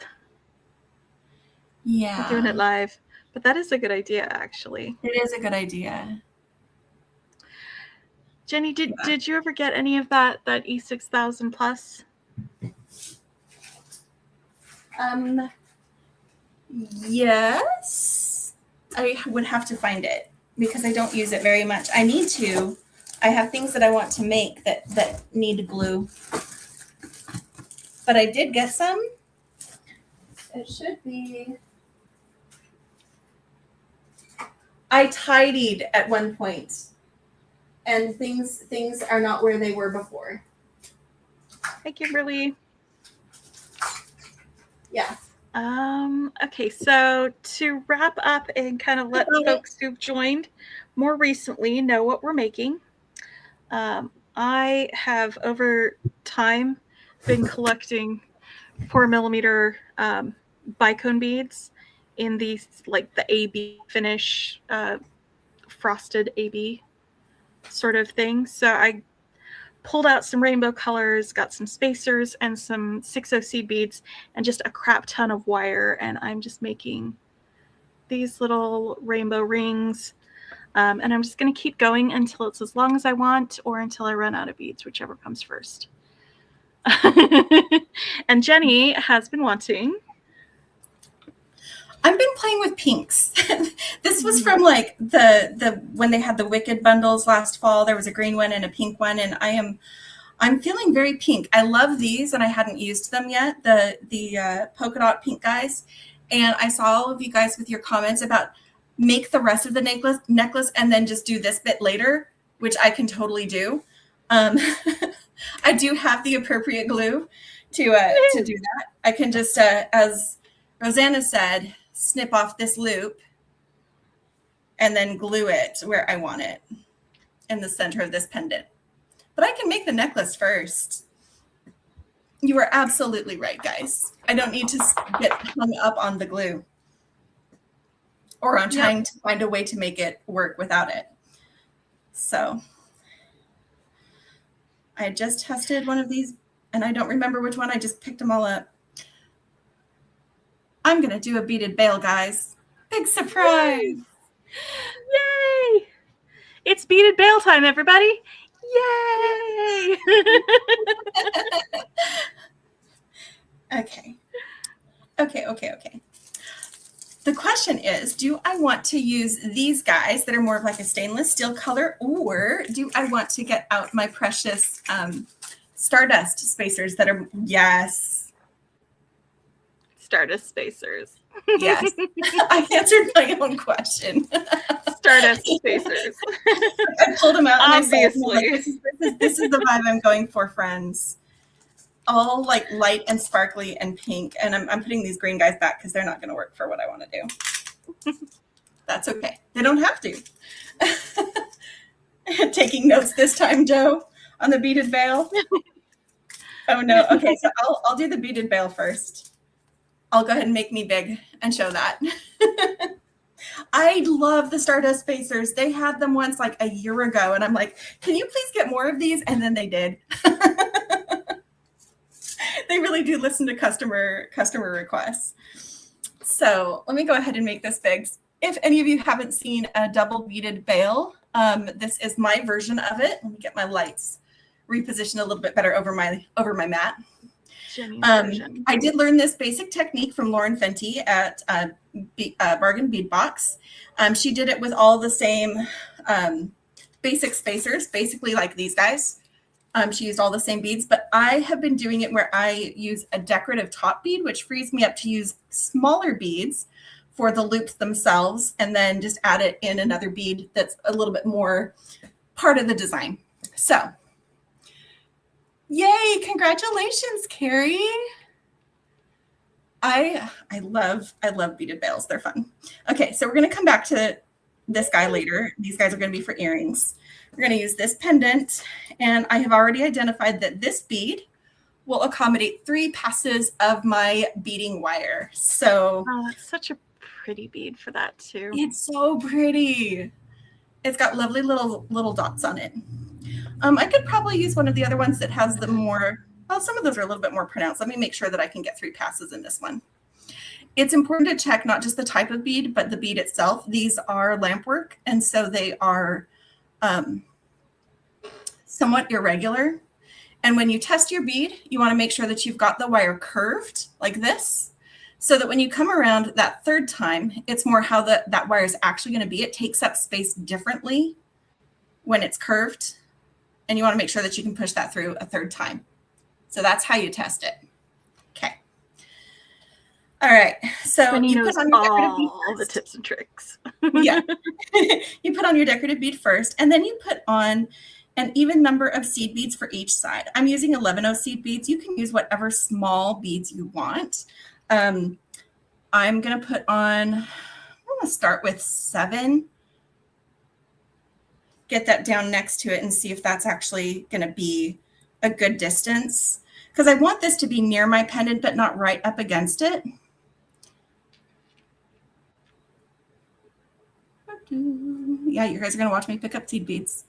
Yeah. We're doing it live. But that is a good idea, actually. It is a good idea. Jenny, did you ever get any of that E6000 Plus? Yes. I would have to find it because I don't use it very much. I need to. I have things that I want to make that need glue. But I did get some. It should be. I tidied at one point, and things are not where they were before. Hi, Kimberly. Yeah. Okay, so to wrap up and kind of let folks who've joined more recently know what we're making. I have over time been collecting 4mm bicone beads in these, like the AB finish, frosted AB sort of thing. So I pulled out some rainbow colors, got some spacers and some 6/0 seed beads and just a crap ton of wire. And I'm just making these little rainbow rings. And I'm just going to keep going until it's as long as I want or until I run out of beads, whichever comes first. And Jenny has been wanting. I've been playing with pinks. This was from like the when they had the Wicked bundles last fall. There was a green one and a pink one, and I'm feeling very pink. I love these, and I hadn't used them yet. The polka dot pink guys, and I saw all of you guys with your comments about make the rest of the necklace and then just do this bit later, which I can totally do. I do have the appropriate glue to do that. I can just, as Rosanna said, snip off this loop and then glue it where I want it in the center of this pendant. But I can make the necklace first. You are absolutely right, guys. I don't need to get hung up on the glue or on trying to find a way to make it work without it. So I just tested one of these and I don't remember which one. I just picked them all up. I'm going to do a beaded veil, guys. Big surprise. Yay! It's beaded veil time, everybody. Yay! Okay. The question is, do I want to use these guys that are more of like a stainless steel color, or do I want to get out my precious Stardust spacers that are, yes. Stardust spacers. Yes. I answered my own question. Stardust spacers. I pulled them out. Obviously. And I said, this is the vibe I'm going for, friends. All like light and sparkly and pink. And I'm putting these green guys back because they're not going to work for what I want to do. That's okay. They don't have to. Taking notes this time, Joe, on the beaded veil. Oh no. Okay, so I'll do the beaded bail first. I'll go ahead and make me big and show that. I love the Stardust spacers. They had them once like a year ago, and I'm like, can you please get more of these? And then they did. They really do listen to customer requests. So let me go ahead and make this big. If any of you haven't seen a double beaded bail, this is my version of it. Let me get my lights repositioned a little bit better over my mat. I did learn this basic technique from Lauren Fenty at Bargain Bead Box. She did it with all the same basic spacers, basically like these guys. She used all the same beads, but I have been doing it where I use a decorative top bead, which frees me up to use smaller beads for the loops themselves, and then just add it in another bead that's a little bit more part of the design. So, yay, congratulations, Carrie. I love beaded bails. They're fun. Okay, so we're going to come back to this guy later. These guys are going to be for earrings. We're going to use this pendant, and I have already identified that this bead will accommodate 3 passes of my beading wire. So, oh, that's such a pretty bead for that too. It's so pretty. It's got lovely little dots on it. I could probably use one of the other ones that has the more, well, some of those are a little bit more pronounced. Let me make sure that I can get 3 passes in this one. It's important to check not just the type of bead, but the bead itself. These are lamp work, and so they are somewhat irregular. And when you test your bead, you want to make sure that you've got the wire curved like this, so that when you come around that 3rd time, it's more how that wire is actually going to be. It takes up space differently when it's curved, and you want to make sure that you can push that through a 3rd time. So that's how you test it. Okay. All right. So you put on your decorative bead first. All the tips and tricks. Yeah. You put on your decorative bead first, and then you put on an even number of seed beads for each side. I'm using 11/0 seed beads. You can use whatever small beads you want. I'm going to put on, I'm going to start with 7. Get that down next to it and see if that's actually going to be a good distance, because I want this to be near my pendant, but not right up against it. Yeah, you guys are going to watch me pick up seed beads.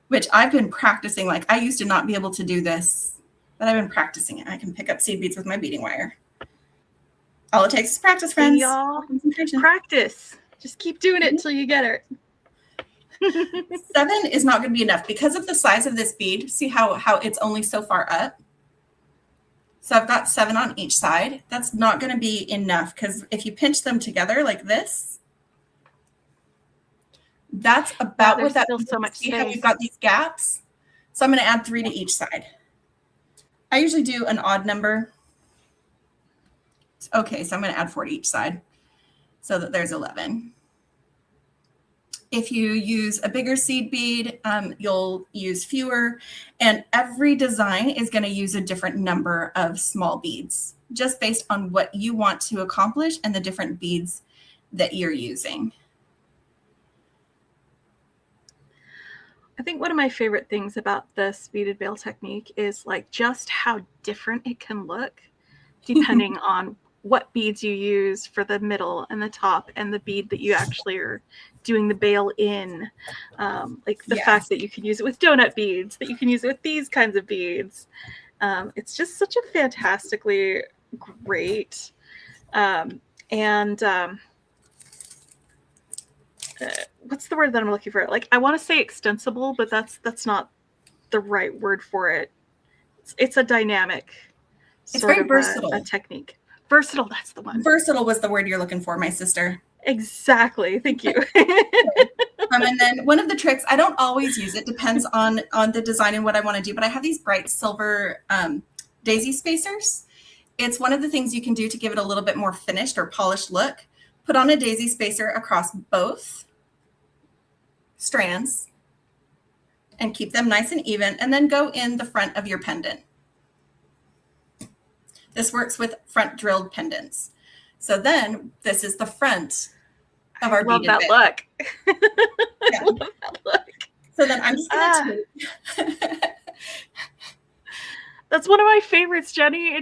Which I've been practicing. Like, I used to not be able to do this, but I've been practicing it. I can pick up seed beads with my beading wire. All it takes is practice, friends. Y'all, practice. Just keep doing it until you get it. 7 is not going to be enough because of the size of this bead. See how it's only so far up? So I've got 7 on each side. That's not going to be enough, because if you pinch them together like this, that's about what that still so much space. See how you've got these gaps? So I'm going to add 3 to each side. I usually do an odd number. Okay, so I'm going to add 4 to each side so that there's 11. If you use a bigger seed bead, you'll use fewer, and every design is going to use a different number of small beads, just based on what you want to accomplish and the different beads that you're using. I think one of my favorite things about this beaded bail technique is like just how different it can look depending on what beads you use for the middle and the top and the bead that you actually are doing the bail in. Like the fact that you can use it with donut beads, that you can use it with these kinds of beads. It's just such a fantastically great what's the word that I'm looking for? Like, I want to say extensible, but that's not the right word for it. It's a dynamic. It's very versatile. A technique. Versatile, that's the one. Versatile was the word you're looking for, my sister. Exactly. Thank you. And then one of the tricks, I don't always use it, depends on the design and what I want to do, but I have these bright silver daisy spacers. It's one of the things you can do to give it a little bit more finished or polished look. Put on a daisy spacer across both strands and keep them nice and even, and then go in the front of your pendant. This works with front drilled pendants. So then this is the front of our beaded bail. Yeah. Love that look. So then I'm just going to That's one of my favorites, Jenny.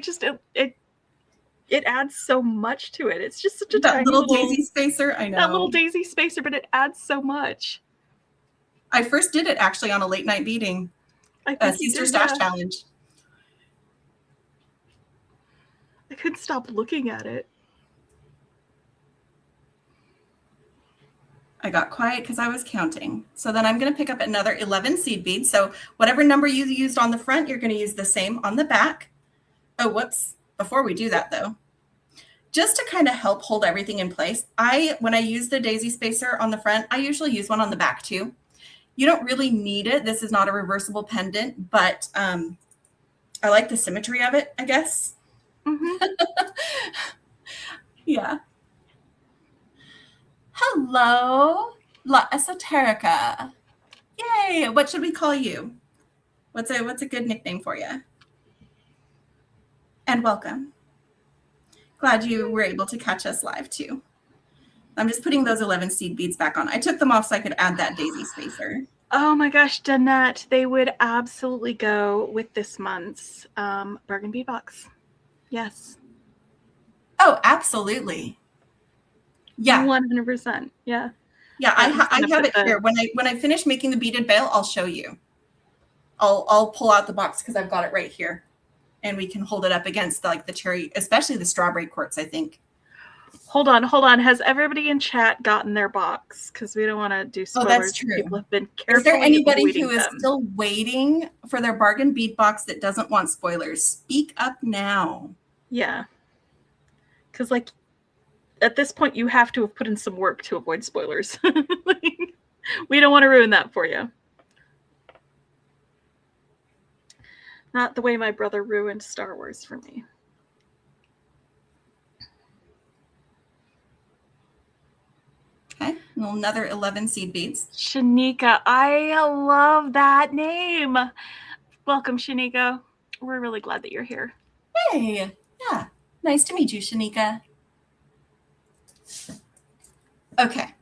It adds so much to it. It's just such a That tiny little daisy spacer, I know. That little daisy spacer, but it adds so much. I first did it actually on a late night beading, a Seesters Stash Challenge. I couldn't stop looking at it. I got quiet because I was counting. So then I'm going to pick up another 11 seed beads. So whatever number you used on the front, you're going to use the same on the back. Oh, whoops. Before we do that though, just to kind of help hold everything in place, when I use the daisy spacer on the front, I usually use one on the back too. You don't really need it. This is not a reversible pendant, but I like the symmetry of it, I guess. Mm-hmm. Yeah. Hello, La Esoterica. Yay. What should we call you? What's a good nickname for you? And welcome. Glad you were able to catch us live too. I'm just putting those 11 seed beads back on. I took them off so I could add that daisy spacer. Oh my gosh, Danette, they would absolutely go with this month's bargain bead box. Yes. Oh, absolutely. Yeah. 100%. Yeah. Yeah, I have it here. When I finish making the beaded veil, I'll show you. I'll pull out the box because I've got it right here, and we can hold it up against the cherry, especially the strawberry quartz, I think. Hold on. Has everybody in chat gotten their box? Because we don't want to do spoilers. Oh, that's true. People have been carefully. Is there anybody who is them. still waiting for their bargain bead box that doesn't want spoilers? Speak up now. Yeah. Because at this point, you have to have put in some work to avoid spoilers. We don't want to ruin that for you. Not the way my brother ruined Star Wars for me. Okay, another 11 seed beads. Shanika, I love that name. Welcome, Shanika. We're really glad that you're here. Hey, yeah, nice to meet you, Shanika. Okay,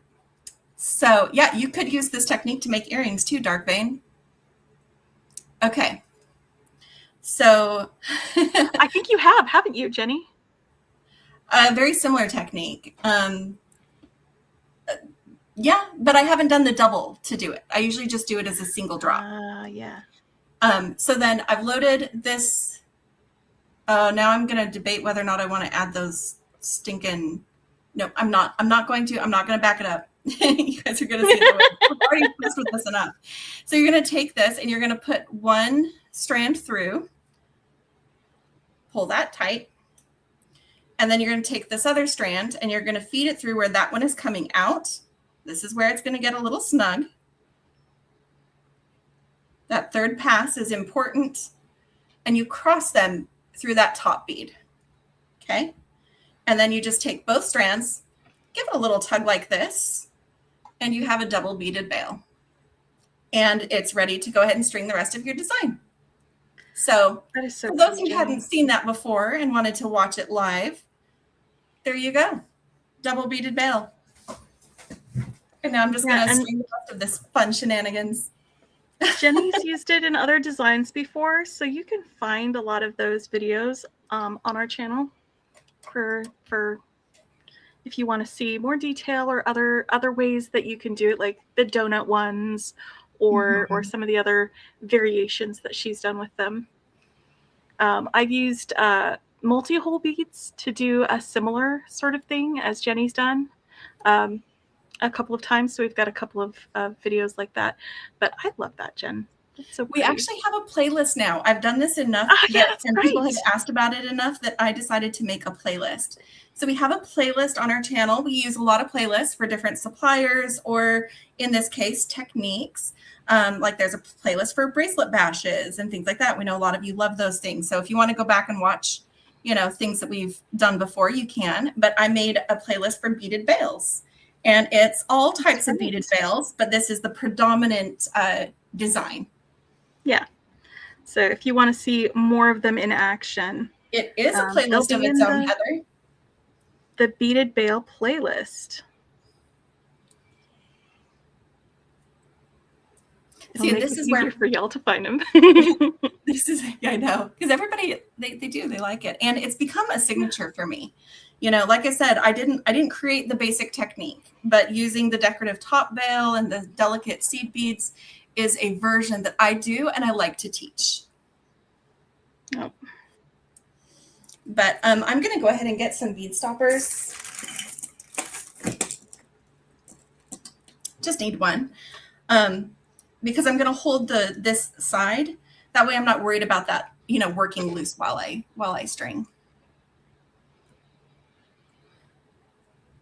so yeah, you could use this technique to make earrings too, Dark Vein. Okay, so I think you have, haven't you, Jenny? A very similar technique. Yeah, but I haven't done the double to do it. I usually just do it as a single drop. Yeah. So then I've loaded this. Now I'm going to debate whether or not I want to add those stinking. No, I'm not. I'm not going to. I'm not going to back it up. You guys are going to see it. I've already messed with this enough. So you're going to take this and you're going to put one strand through. Pull that tight. And then you're going to take this other strand and you're going to feed it through where that one is coming out. This is where it's going to get a little snug. That third pass is important. And you cross them through that top bead. Okay. And then you just take both strands, give it a little tug like this, and you have a double beaded veil. And it's ready to go ahead and string the rest of your design. So, that is so for those who hadn't seen that before and wanted to watch it live, there you go. Double beaded veil. And now I'm just going to string the rest of this fun shenanigans. Jenny's used it in other designs before, so you can find a lot of those videos on our channel for if you want to see more detail or other ways that you can do it, like the donut ones or some of the other variations that she's done with them. I've used multi-hole beads to do a similar sort of thing as Jenny's done a couple of times. So we've got a couple of videos like that. But I love that, Jen. It's so we actually have a playlist now. I've done this enough and people have asked about it enough that I decided to make a playlist. So we have a playlist on our channel. We use a lot of playlists for different suppliers or, in this case, techniques. Like there's a playlist for bracelet bashes and things like that. We know a lot of you love those things. So if you want to go back and watch, things that we've done before, you can. But I made a playlist for beaded veils. And it's all types of beaded veils, but this is the predominant design. Yeah. So if you want to see more of them in action. It is a playlist of its own, Heather. The beaded veil playlist. It'll make it easier for y'all to find them. This is, I know, because everybody, they do, they like it. And it's become a signature for me. You know, like I said, I didn't create the basic technique, but using the decorative top veil and the delicate seed beads is a version that I do and I like to teach. Oh. But I'm going to go ahead and get some bead stoppers. Just need one. Because I'm going to hold this side. That way I'm not worried about that, you know, working loose while I string.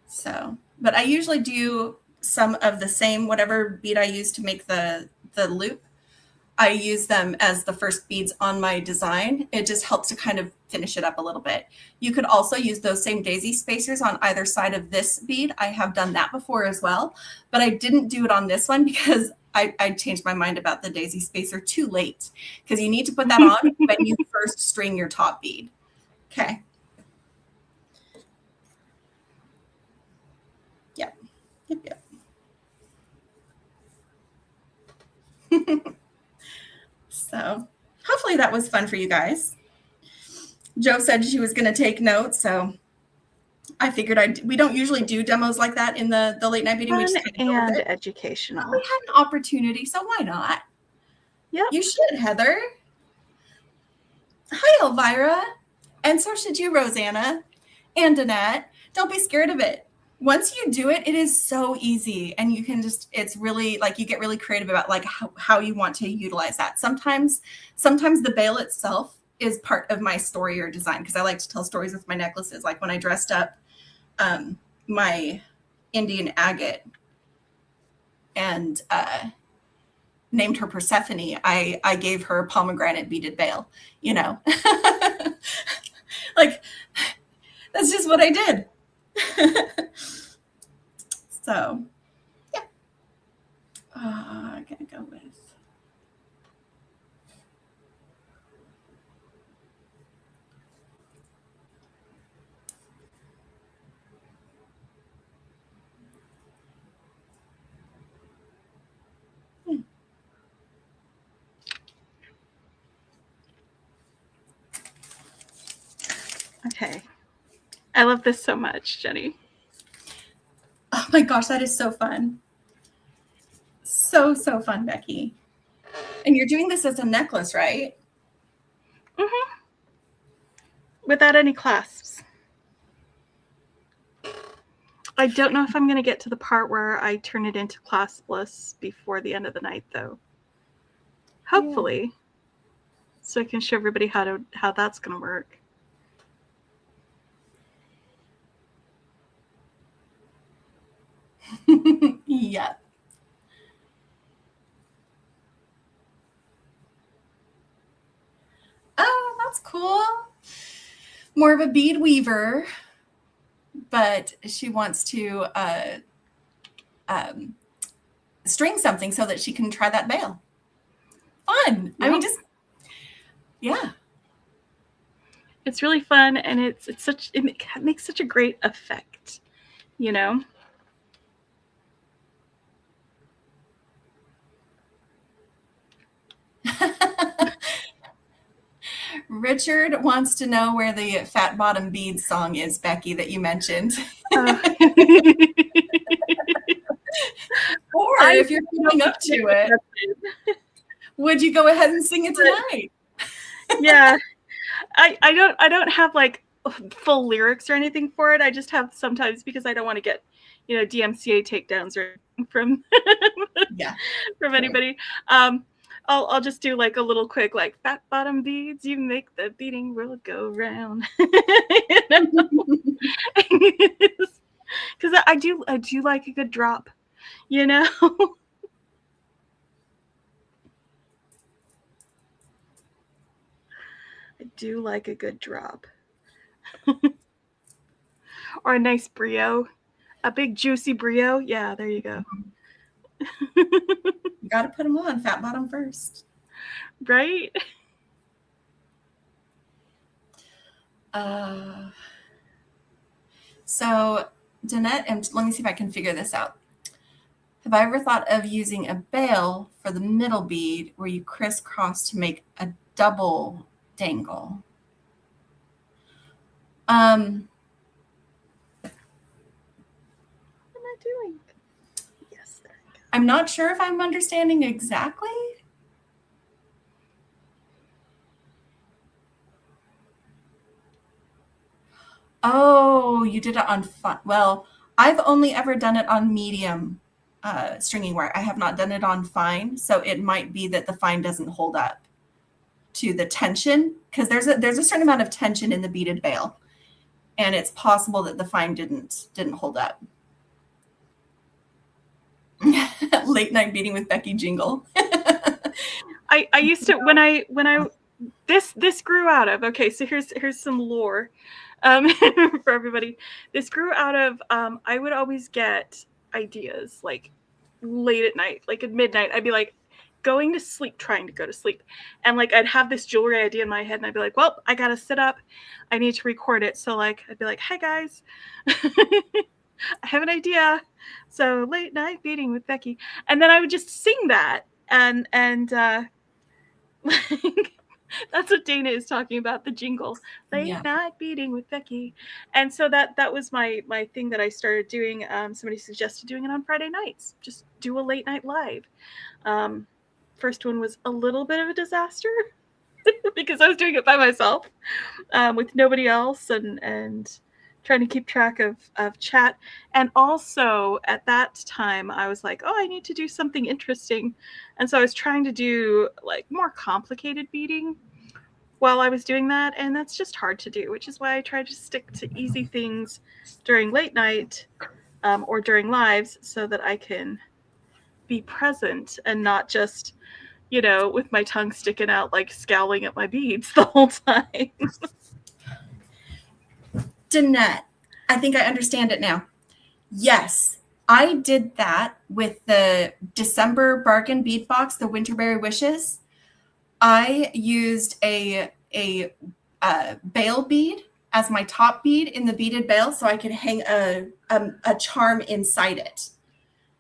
So, but I usually do some of the same, whatever bead I use to make the loop, I use them as the first beads on my design. It just helps to kind of finish it up a little bit. You could also use those same daisy spacers on either side of this bead. I have done that before as well, but I didn't do it on this one because I changed my mind about the daisy spacer too late, because you need to put that on when you first string your top bead. Okay. Yep. Yep. So hopefully that was fun for you guys. Jo said she was going to take notes, so I figured we don't usually do demos like that in the late night beading. Fun and educational. We had an opportunity, so why not? Yep. You should, Heather. Hi, Elvira. And so should you, Rosanna and Danette. Don't be scared of it. Once you do it, it is so easy, and you can just, it's really like you get really creative about like how you want to utilize that. Sometimes the veil itself is part of my story or design, because I like to tell stories with my necklaces. Like when I dressed up my Indian agate and named her Persephone, I gave her a pomegranate beaded veil, you know. Like that's just what I did. So yeah, I'm gonna go with Okay. I love this so much, Jenny. Oh my gosh, that is so fun. So fun, Becky. And you're doing this as a necklace, right? Mm-hmm. Without any clasps. I don't know if I'm going to get to the part where I turn it into claspless before the end of the night, though. Hopefully. Yeah. So I can show everybody how that's going to work. Yeah. Oh, that's cool. More of a bead weaver, but she wants to string something so that she can try that veil. Fun. Yeah. I mean, just, yeah. It's really fun, and it makes such a great effect, you know? Richard wants to know where the Fat Bottom Beads song is, Becky, that you mentioned. Or if you're feeling up to it, would you go ahead and sing it tonight? Yeah. I don't have like full lyrics or anything for it. I just have sometimes, because I don't want to get, you know, DMCA takedowns or from from anybody. I'll just do like a little quick, like, fat bottom beads, you make the beading world go round. Because I do like a good drop, you know. I do like a good drop. Or a nice brio, a big juicy brio. Yeah, there you go. You got to put them on fat bottom first, right? So Danette, and let me see if I can figure this out. Have I ever thought of using a bail for the middle bead where you crisscross to make a double dangle? What am I doing? Yes, there we go. I'm not sure if I'm understanding exactly. Oh, you did it on fun. Well, I've only ever done it on medium stringing wire. I have not done it on fine, so it might be that the fine doesn't hold up to the tension, because there's a certain amount of tension in the beaded bail, and it's possible that the fine didn't hold up. Late night beading with Beki jingle. I used to when I this grew out of, okay, so here's some lore for everybody. This grew out of I would always get ideas like late at night, like at midnight. I'd be like going to sleep, trying to go to sleep, and like I'd have this jewelry idea in my head, and I'd be like, well, I gotta sit up, I need to record it. So like I'd be like, hey guys, I have an idea. So late night beading with Beki, and then I would just sing that, and that's what Dana is talking about, the jingle, late night beading with Beki. And so that was my thing that I started doing. Somebody suggested doing it on Friday nights, just do a late night live. First one was a little bit of a disaster because I was doing it by myself with nobody else, and trying to keep track of chat. And also at that time I was like, oh, I need to do something interesting, and so I was trying to do like more complicated beading while I was doing that, and that's just hard to do, which is why I try to stick to easy things during late night or during lives, so that I can be present and not just, you know, with my tongue sticking out, like scowling at my beads the whole time. Danette, I think I understand it now. Yes, I did that with the December bargain bead box, the Winterberry Wishes. I used a bail bead as my top bead in the beaded bail, so I could hang a charm inside it.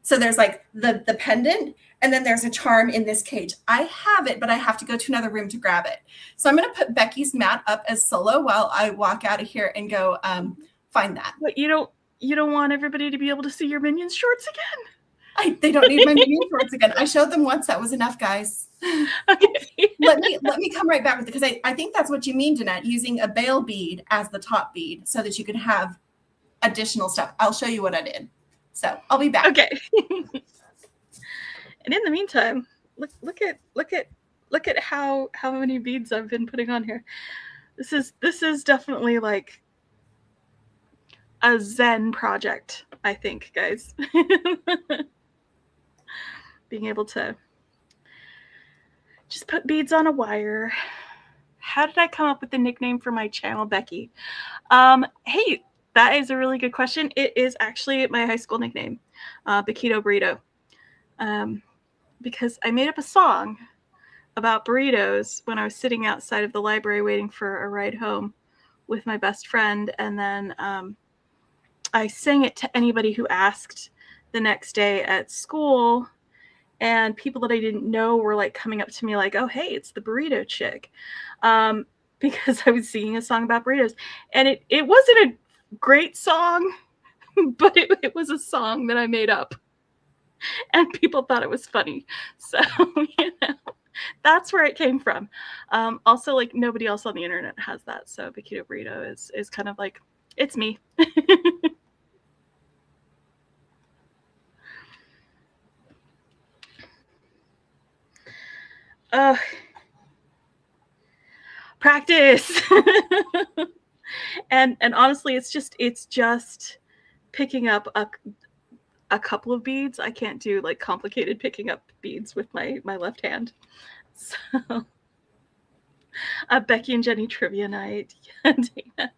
So there's like the pendant, and then there's a charm in this cage. I have it, but I have to go to another room to grab it. So I'm going to put Beki's mat up as solo while I walk out of here and go find that. But you don't want everybody to be able to see your minions shorts again? They don't need my minion shorts again. I showed them once. That was enough, guys. Okay. let me come right back with it, because I think that's what you mean, Danette, using a bail bead as the top bead so that you can have additional stuff. I'll show you what I did. So I'll be back. Okay. And in the meantime, look at how many beads I've been putting on here. This is definitely like a Zen project, I think, guys. Being able to just put beads on a wire. How did I come up with the nickname for my channel, Beki? Hey, that is a really good question. It is actually my high school nickname, Bekito Burrito. Because I made up a song about burritos when I was sitting outside of the library waiting for a ride home with my best friend, and then I sang it to anybody who asked the next day at school, and people that I didn't know were like coming up to me like, oh, hey, it's the burrito chick, because I was singing a song about burritos. And it wasn't a great song, but it was a song that I made up, and people thought it was funny. So, you know, that's where it came from. Also, like, nobody else on the internet has that, so Bekito Burrito is kind of like, it's me. Practice. and honestly, it's just picking up a couple of beads. I can't do like complicated picking up beads with my left hand. So Beki and Jenny trivia night. Yeah, Dana.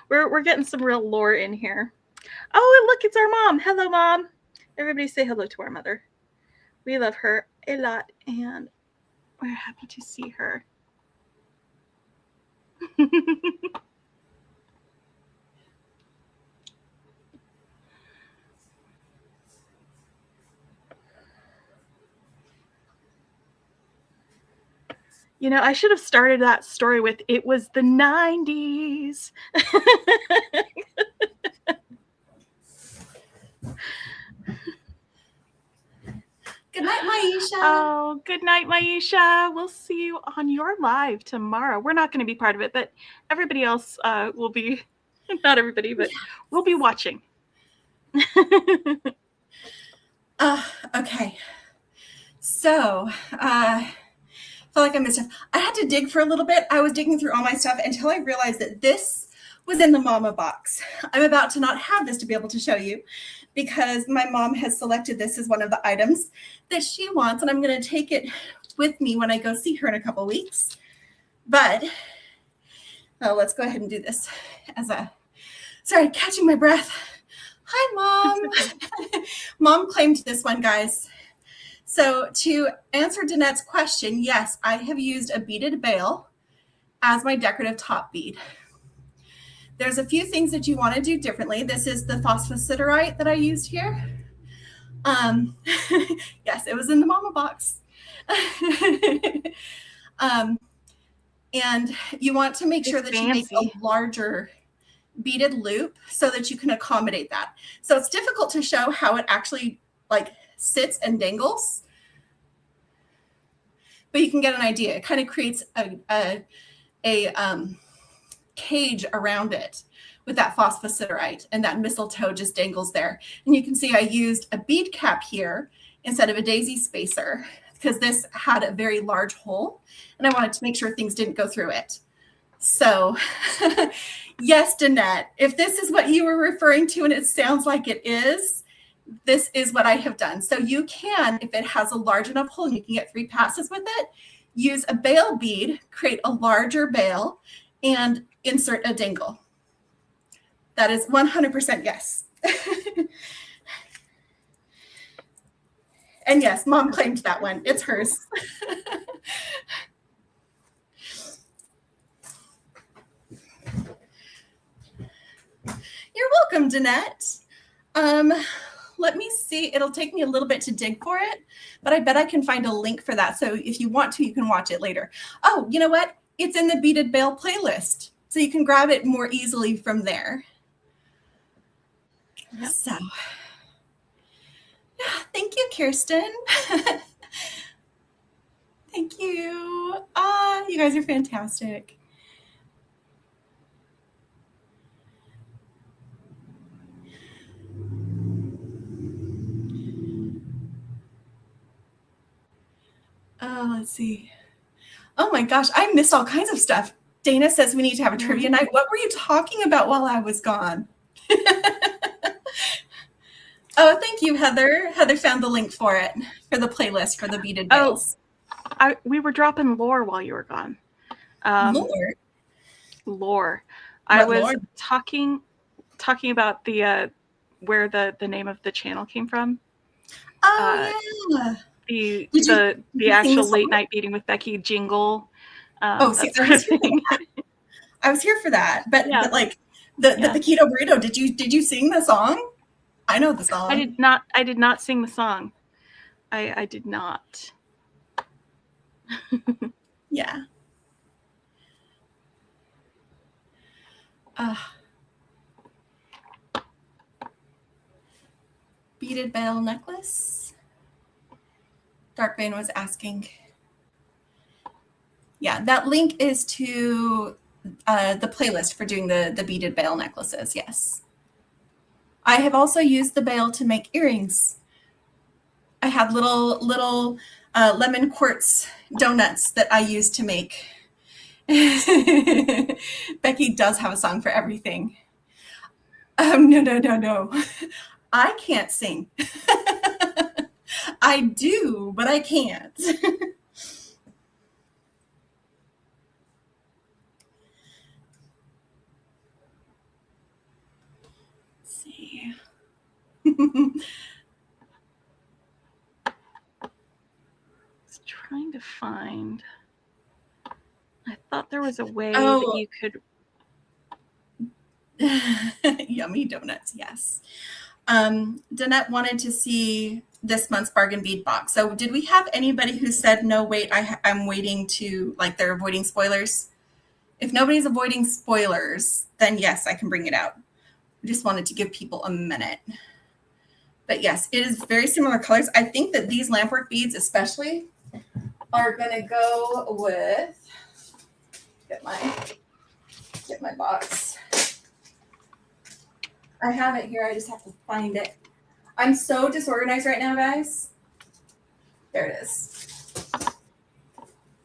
We're getting some real lore in here. Oh, and look, it's our mom. Hello, Mom. Everybody say hello to our mother. We love her a lot, and we're happy to see her. You know, I should have started that story with "It was the 90s." Good night, Maisha. Oh, good night, Maisha. We'll see you on your live tomorrow. We're not going to be part of it, but everybody else will be, not everybody, but we'll be watching. Okay. So, I feel like I missed stuff. I had to dig for a little bit. I was digging through all my stuff until I realized that this was in the mama box. I'm about to not have this to be able to show you because my mom has selected this as one of the items that she wants, and I'm going to take it with me when I go see her in a couple weeks. But let's go ahead and do this as a, sorry, catching my breath. Hi, Mom. Mom claimed this one, guys. So to answer Danette's question, yes, I have used a beaded bail as my decorative top bead. There's a few things that you want to do differently. This is the phosphosiderite that I used here. Yes, it was in the mama box. And you want to make sure that you make a larger beaded loop so that you can accommodate that. So it's difficult to show how it actually like sits and dangles, but you can get an idea. It kind of creates a cage around it with that phosphosiderite, and that mistletoe just dangles there. And you can see I used a bead cap here instead of a daisy spacer because this had a very large hole and I wanted to make sure things didn't go through it. So yes, Danette, if this is what you were referring to and it sounds like it is, this is what I have done. So you can, if it has a large enough hole and you can get 3 passes with it, use a bail bead, create a larger bail, and insert a dangle. That is 100% yes. And yes, Mom claimed that one. It's hers. You're welcome, Danette. Let me see. It'll take me a little bit to dig for it, but I bet I can find a link for that. So if you want to, you can watch it later. Oh, you know what? It's in the Beaded Bail playlist, so you can grab it more easily from there. Yep. So, yeah, thank you, Kirsten. Thank you. You guys are fantastic. Let's see. Oh my gosh, I missed all kinds of stuff. Dana says we need to have a trivia night. What were you talking about while I was gone? Oh, thank you, Heather. Heather found the link for it, for the playlist for the beaded bails. We were dropping lore while you were gone. Lore. I was talking about the where the name of the channel came from. Oh, yeah. The actual late night beading with Beki jingle. See, I was here for that, but like the Beki burrito. Did you sing the song? I know the song. I did not sing the song. I did not. Yeah. Beaded bail necklace. Darkbane was asking. Yeah, that link is to the playlist for doing the beaded bail necklaces. Yes. I have also used the bail to make earrings. I have little lemon quartz donuts that I use to make. Beki does have a song for everything. No. I can't sing. I do, but I can't. Let's see. Trying to find. I thought there was a way that you could. Yummy donuts, yes. Danette wanted to see this month's bargain bead box. So did we have anybody who said, no, wait, I'm waiting to, like, they're avoiding spoilers? If nobody's avoiding spoilers, then yes, I can bring it out. I just wanted to give people a minute. But yes, it is very similar colors. I think that these lampwork beads especially are going to go with, get my box. I have it here. I just have to find it. I'm so disorganized right now, guys. There it is.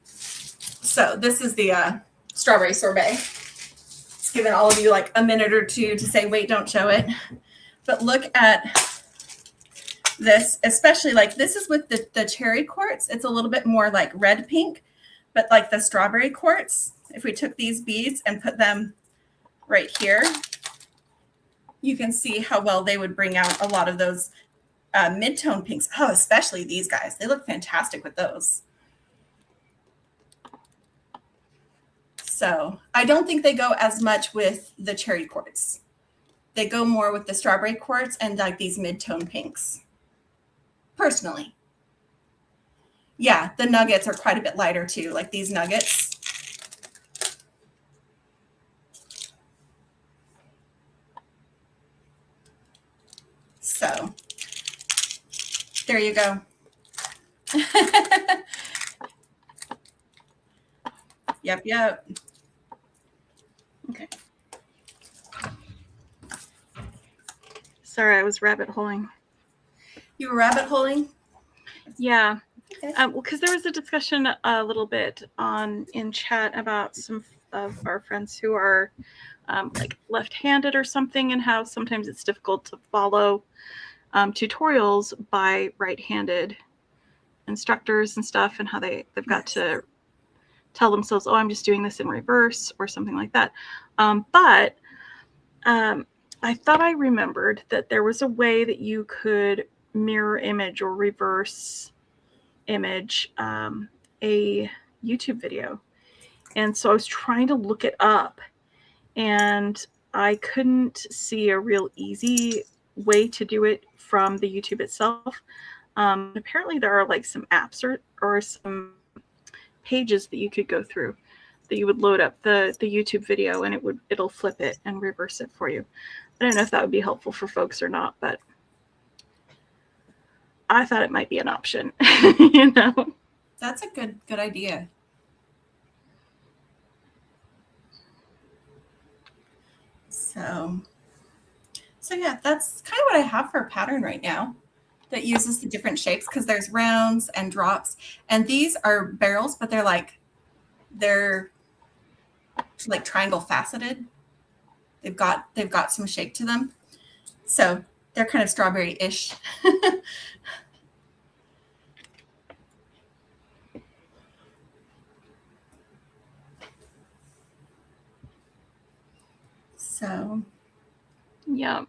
So this is the strawberry sorbet. It's given all of you like a minute or two to say, wait, don't show it. But look at this, especially like this is with the cherry quartz. It's a little bit more like red pink, but like the strawberry quartz, if we took these beads and put them right here, you can see how well they would bring out a lot of those mid-tone pinks. Oh, especially these guys. They look fantastic with those. So I don't think they go as much with the cherry quartz. They go more with the strawberry quartz and like these mid-tone pinks. Personally. Yeah, the nuggets are quite a bit lighter too, like these nuggets. So there you go. Yep. Okay. Sorry, I was rabbit holing. You were rabbit holing? Yeah. Okay. Well, because there was a discussion a little bit in chat about some of our friends who are like left-handed or something, and how sometimes it's difficult to follow tutorials by right-handed instructors and stuff, and how they've got to tell themselves, oh, I'm just doing this in reverse or something like that. But I thought I remembered that there was a way that you could mirror image or reverse image a YouTube video. And so I was trying to look it up, and I couldn't see a real easy way to do it from the YouTube itself. Apparently there are like some apps or some pages that you could go through, that you would load up the YouTube video and it'll flip it and reverse it for you. I don't know if that would be helpful for folks or not, but I thought it might be an option. You know, That's a good idea. So yeah, that's kind of what I have for a pattern right now that uses the different shapes, because there's rounds and drops, and these are barrels, but they're like triangle faceted. They've got some shape to them, so they're kind of strawberry-ish. So yeah,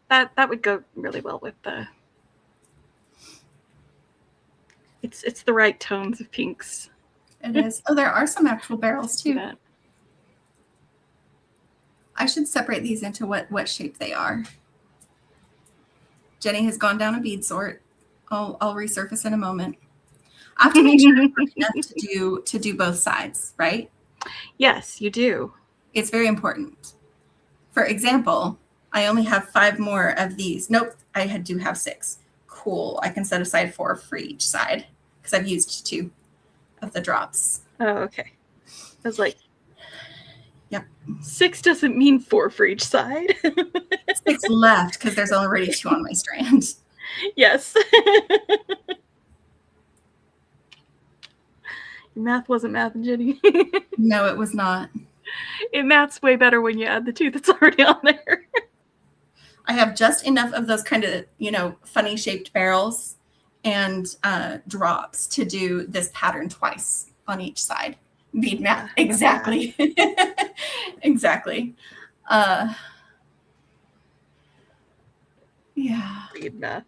that would go really well with the. It's the right tones of pinks. It is. Oh, there are some actual barrels too. Yeah. I should separate these into what shape they are. Jenny has gone down a bead sort. I'll resurface in a moment. I have to make sure enough to do both sides, right? Yes, you do. It's very important. For example, I only have 5 more of these. Nope, I do have 6. Cool. I can set aside 4 for each side because I've used 2 of the drops. Oh, okay. I was like, yep. 6 doesn't mean 4 for each side. 6 left because there's already 2 on my strand. Yes. Your math wasn't math, Jenny. No, it was not. Math's way better when you add the 2 that's already on there. I have just enough of those kind of, funny shaped barrels and drops to do this pattern twice on each side. Bead math. Exactly. Exactly. Yeah. Bead math.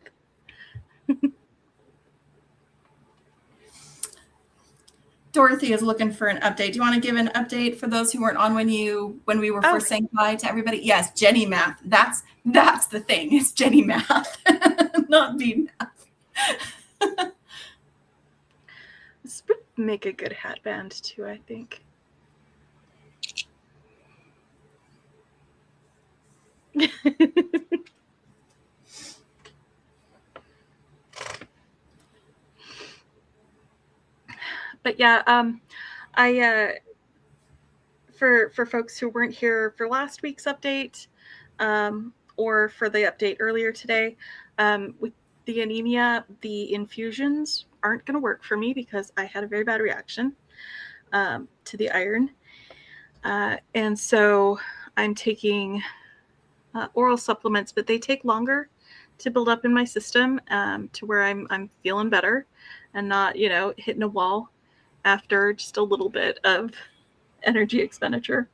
Dorothy is looking for an update. Do you want to give an update for those who weren't on when we were first saying hi to everybody? Yes, Jenny Math. That's the thing. It's Jenny Math, not Bead Math. This would make a good hatband too, I think. But yeah, I for folks who weren't here for last week's update, or for the update earlier today, with the anemia, the infusions aren't going to work for me because I had a very bad reaction to the iron, and so I'm taking oral supplements, but they take longer to build up in my system, to where I'm feeling better and not, hitting a wall after just a little bit of energy expenditure.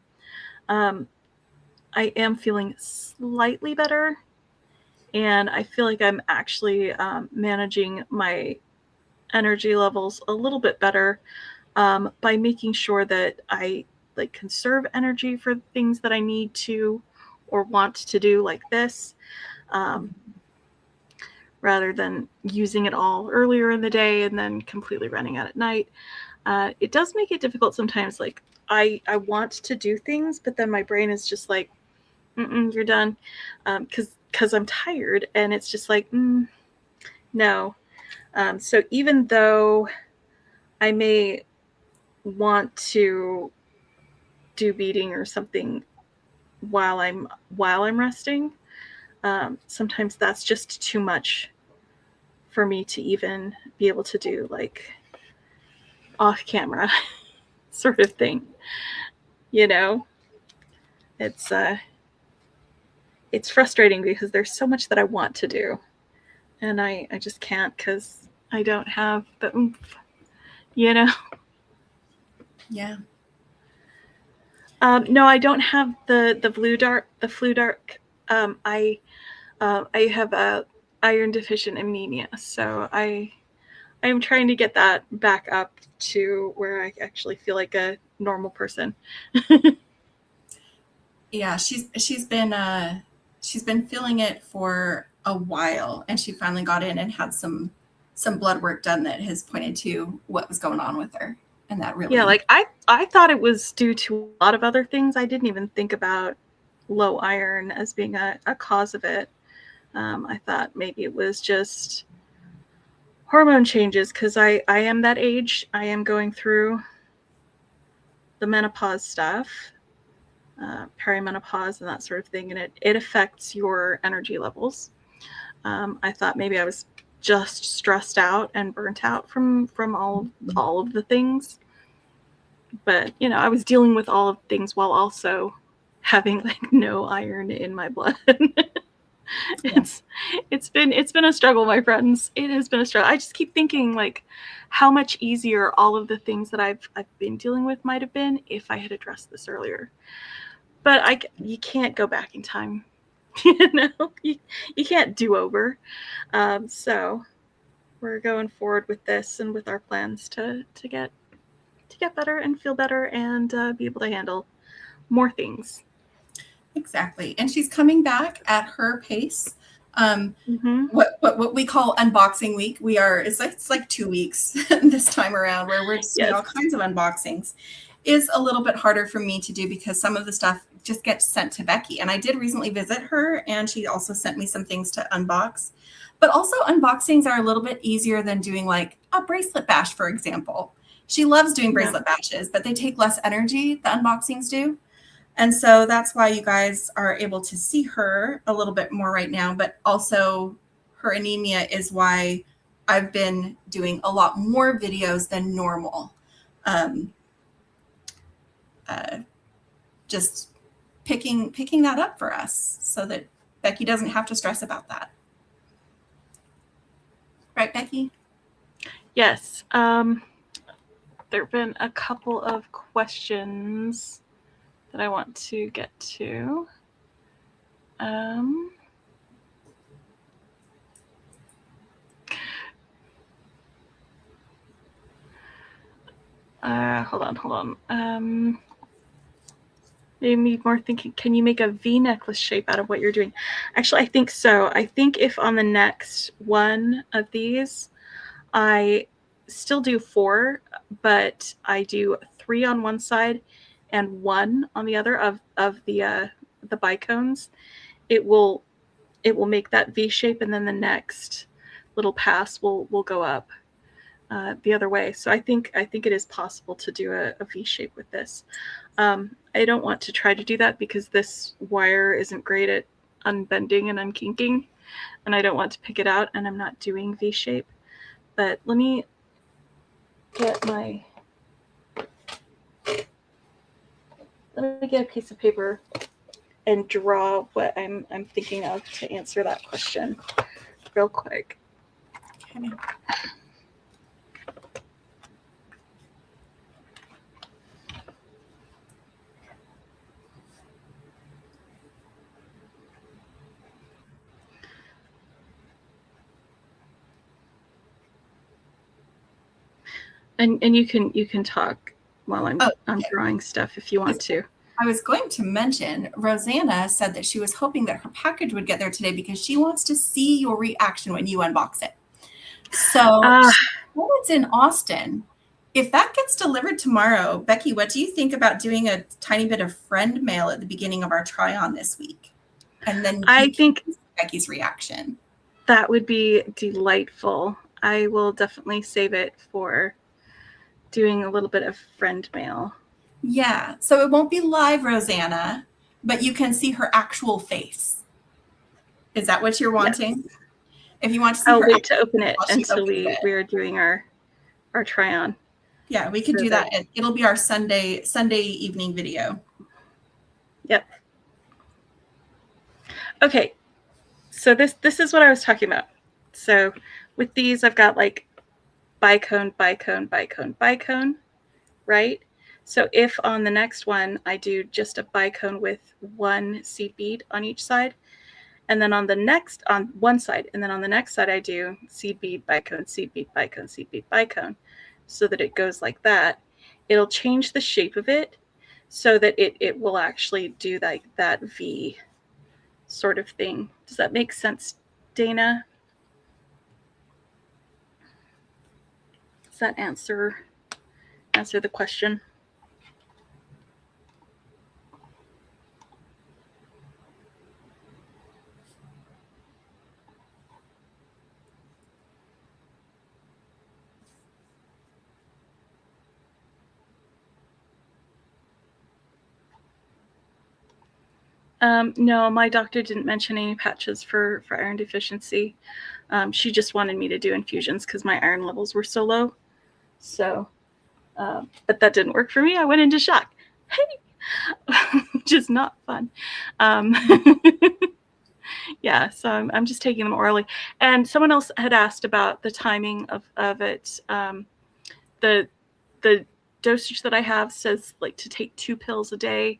I am feeling slightly better, and I feel like I'm actually managing my energy levels a little bit better, by making sure that I conserve energy for things that I need to or want to do, like this, rather than using it all earlier in the day and then completely running out at night. It does make it difficult sometimes. Like I want to do things, but then my brain is just like, you're done, because I'm tired, and it's just like, no. So even though I may want to do beading or something while I'm resting, sometimes that's just too much for me to even be able to do, like, off camera sort of thing. It's frustrating because there's so much that I want to do, and I just can't because I don't have the oomph, Yeah. No, I don't have the flu dark. I have a iron deficient anemia, so I'm trying to get that back up to where I actually feel like a normal person. Yeah, she's been feeling it for a while, and she finally got in and had some blood work done that has pointed to what was going on with her. And that really, yeah, I thought it was due to a lot of other things. I didn't even think about low iron as being a cause of it. I thought maybe it was just hormone changes, because I am that age. I am going through the menopause stuff, perimenopause and that sort of thing, and it affects your energy levels. I thought maybe I was just stressed out and burnt out from all of the things, but I was dealing with all of things while also having no iron in my blood. It's been a struggle, my friends. It has been a struggle. I just keep thinking how much easier all of the things that I've been dealing with might have been if I had addressed this earlier. But you can't go back in time. You can't do over. So we're going forward with this and with our plans to get better and feel better and be able to handle more things. Exactly. And she's coming back at her pace. Mm-hmm. What we call unboxing week. It's like 2 weeks this time around, where we're just doing all kinds of unboxings. Is a little bit harder for me to do because some of the stuff just gets sent to Beki. And I did recently visit her, and she also sent me some things to unbox. But also unboxings are a little bit easier than doing like a bracelet bash, for example. She loves doing bracelet bashes, but they take less energy, the unboxings do. And so that's why you guys are able to see her a little bit more right now. But also her anemia is why I've been doing a lot more videos than normal. Just picking that up for us so that Beki doesn't have to stress about that. Right, Beki? Yes. There have been a couple of questions that I want to get to. hold on. Maybe more thinking, can you make a V necklace shape out of what you're doing? Actually, I think so. I think if on the next one of these, I still do 4, but I do 3 on one side and 1 on the other of the bicones, it will make that V shape, and then the next little pass will go up the other way. So I think it is possible to do a V shape with this. I don't want to try to do that because this wire isn't great at unbending and unkinking, and I don't want to pick it out, and I'm not doing V shape. But let me get a piece of paper and draw what I'm thinking of to answer that question real quick. Okay. And you can talk while I'm drawing stuff if you want to. I was going to mention, Rosanna said that she was hoping that her package would get there today because she wants to see your reaction when you unbox it. So it's in Austin. If that gets delivered tomorrow, Becky, what do you think about doing a tiny bit of friend mail at the beginning of our try on this week? And then I think Becky's reaction. That would be delightful. I will definitely save it for doing a little bit of friend mail. Yeah, so it won't be live, Rosanna, but you can see her actual face. Is that what you're wanting? Yes. If you want to see I'll her wait to open it until we are doing our try on. Yeah, we could do that. It'll be our Sunday evening video. Yep. Okay. So this is what I was talking about. So with these, I've got like bicone, bicone, bicone, bicone, right? So if on the next one I do just a bicone with 1 seed bead on each side, and then on one side, and then on the next side I do seed bead, bicone, seed bead, bicone, seed bead, bicone, so that it goes like that. It'll change the shape of it so that it will actually do like that V sort of thing. Does that make sense, Dana? Does that answer the question? No, my doctor didn't mention any patches for iron deficiency. She just wanted me to do infusions because my iron levels were so low. So, but that didn't work for me. I went into shock. Hey, which is not fun. Yeah, so I'm just taking them orally. And someone else had asked about the timing of it. The dosage that I have says like to take 2 pills a day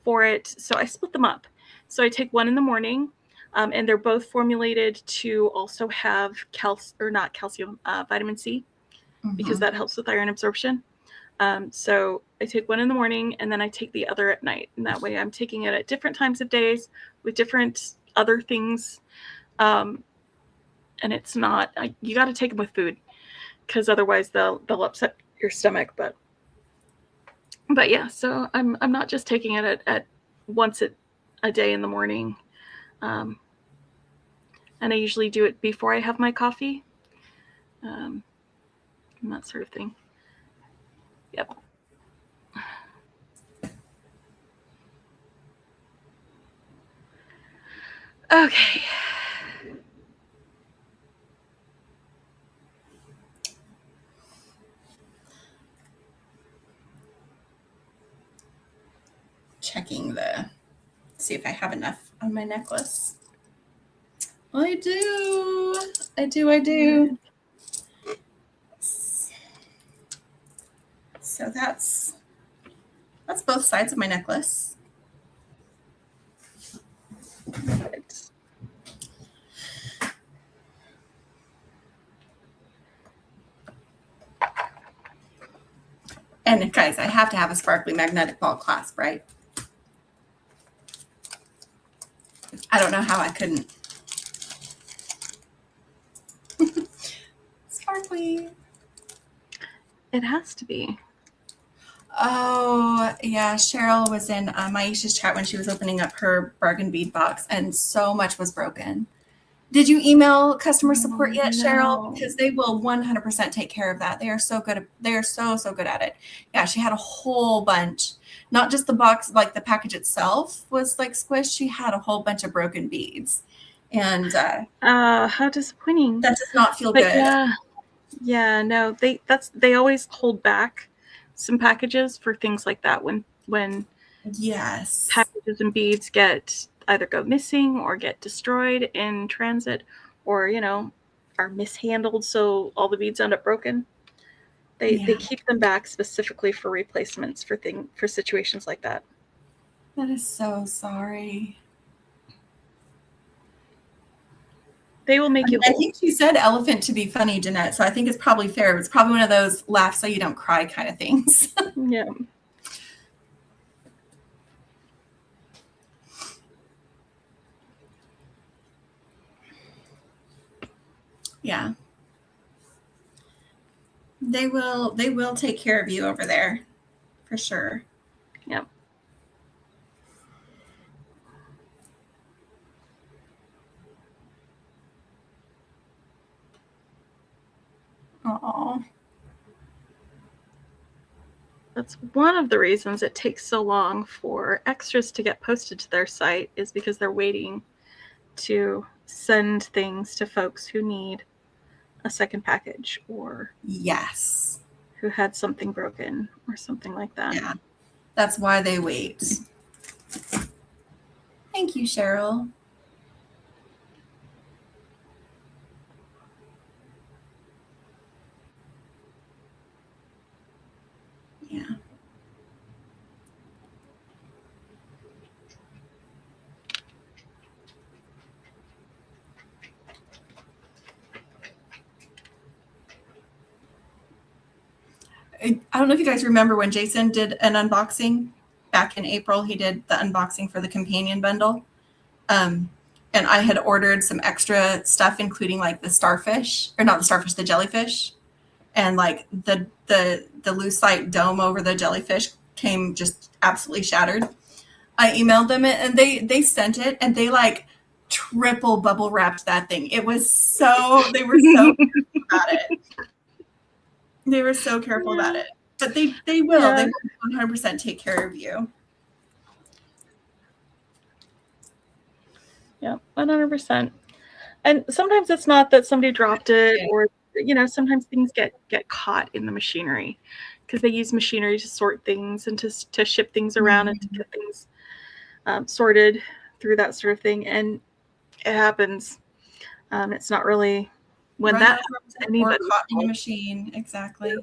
for it. So I split them up. So I take 1 in the morning, and they're both formulated to also have vitamin C, because that helps with iron absorption. So I take 1 in the morning, and then I take the other at night. And that way I'm taking it at different times of days with different other things. And it's not, you got to take them with food, because otherwise they'll upset your stomach. But yeah, so I'm not just taking it at once a day in the morning. And I usually do it before I have my coffee. And that sort of thing. Yep. Okay. Checking see if I have enough on my necklace. I do. So that's both sides of my necklace. Good. And guys, I have to have a sparkly magnetic ball clasp, right? I don't know how I couldn't. Sparkly. It has to be. Oh, yeah. Cheryl was in Maisha's chat when she was opening up her bargain bead box, and so much was broken. Did you email customer support yet, Cheryl? Because they will 100% take care of that. They are so good. They are so good at it. Yeah, she had a whole bunch. Not just the box, like the package itself was like squished. She had a whole bunch of broken beads, and how disappointing. that does not feel good. Yeah. No, they always hold back some packages for things like that when Yes, packages and beads either go missing or get destroyed in transit, or are mishandled, so all the beads end up broken. They keep them back specifically for replacements for situations like that. That is so sorry. They will make you whole. I think you said elephant to be funny, Jeanette, so I think it's probably fair. It's probably one of those laugh so you don't cry kind of things. Yeah. Yeah. They will take care of you over there for sure. Yep. Oh. That's one of the reasons it takes so long for extras to get posted to their site, is because they're waiting to send things to folks who need a second package, or yes, who had something broken or something like that. Yeah, that's why they wait. Thank you, Cheryl. Yeah. I don't know if you guys remember when Jason did an unboxing back in April. He did the unboxing for the companion bundle. And I had ordered some extra stuff, including like the starfish, or not the starfish, the jellyfish. And like the lucite dome over the jellyfish came just absolutely shattered. I emailed them and they sent it, and they like triple bubble wrapped that thing. It was they were so careful about it. They were so careful about it. But they will. Yeah. They will 100% take care of you. Yeah, 100%. And sometimes it's not that somebody dropped it, or sometimes things get caught in the machinery, because they use machinery to sort things and to ship things around and to get things sorted through that sort of thing. And it happens. It's not really when that happens, anybody caught in a machine. Exactly. Yeah.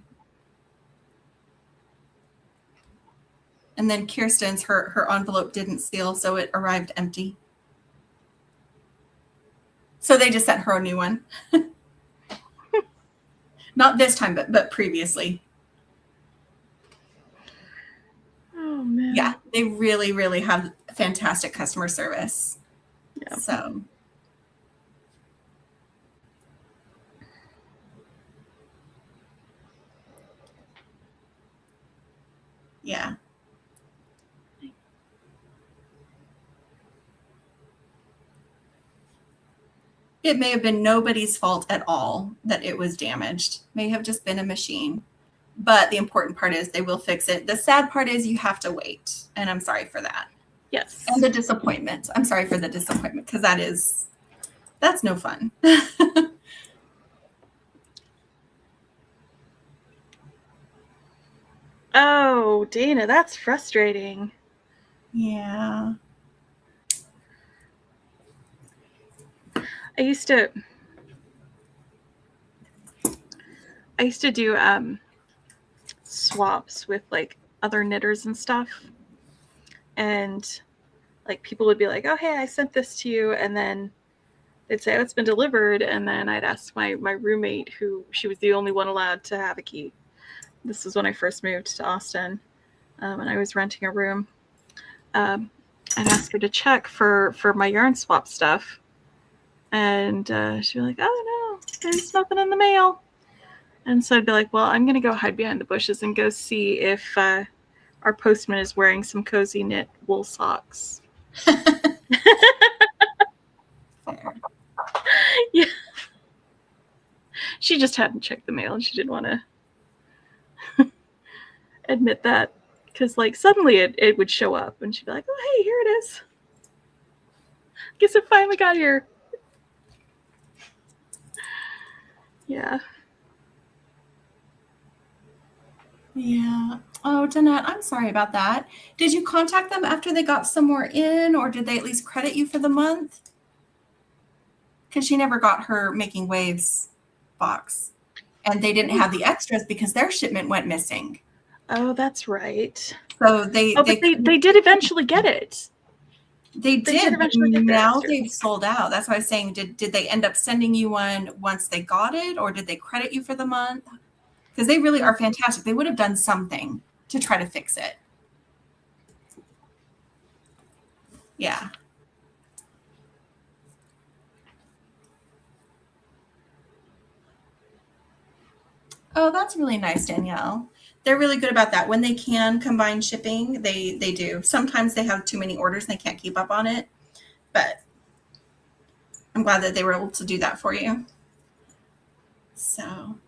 And then Kirsten's, her envelope didn't seal, so it arrived empty. So they just sent her a new one. Not this time, but previously. Oh, man. Yeah, they really, really have fantastic customer service. Yeah. So. Yeah. It may have been nobody's fault at all that it was damaged. May have just been a machine. But the important part is they will fix it. The sad part is you have to wait. And I'm sorry for that. Yes. And the disappointment. I'm sorry for the disappointment, because that's no fun. Oh, Dana, that's frustrating. Yeah. I used to do swaps with like other knitters and stuff, and like people would be like, oh hey, I sent this to you, and then they'd say, oh, it's been delivered, and then I'd ask my roommate, who she was the only one allowed to have a key, this was when I first moved to Austin, and I was renting a room. I'd ask her to check for my yarn swap stuff, and she'd be like, "Oh no, there's nothing in the mail." And so I'd be like, "Well, I'm gonna go hide behind the bushes and go see if our postman is wearing some cozy knit wool socks." Yeah. She just hadn't checked the mail, and she didn't want to admit that, because like suddenly it would show up, and she'd be like, "Oh, hey, here it is. Guess it finally got here." Yeah. Yeah. Oh, Danette, I'm sorry about that. Did you contact them after they got some more in, or did they at least credit you for the month? Because she never got her Making Waves box, and they didn't have the extras because their shipment went missing. Oh, that's right. So they did eventually get it. They did, but now they've sold out. That's why I was saying, did they end up sending you one once they got it, or did they credit you for the month? Because they really are fantastic. They would have done something to try to fix it. Yeah. Oh, that's really nice, Danielle. They're really good about that. When they can combine shipping, they do. Sometimes they have too many orders and they can't keep up on it, but I'm glad that they were able to do that for you. So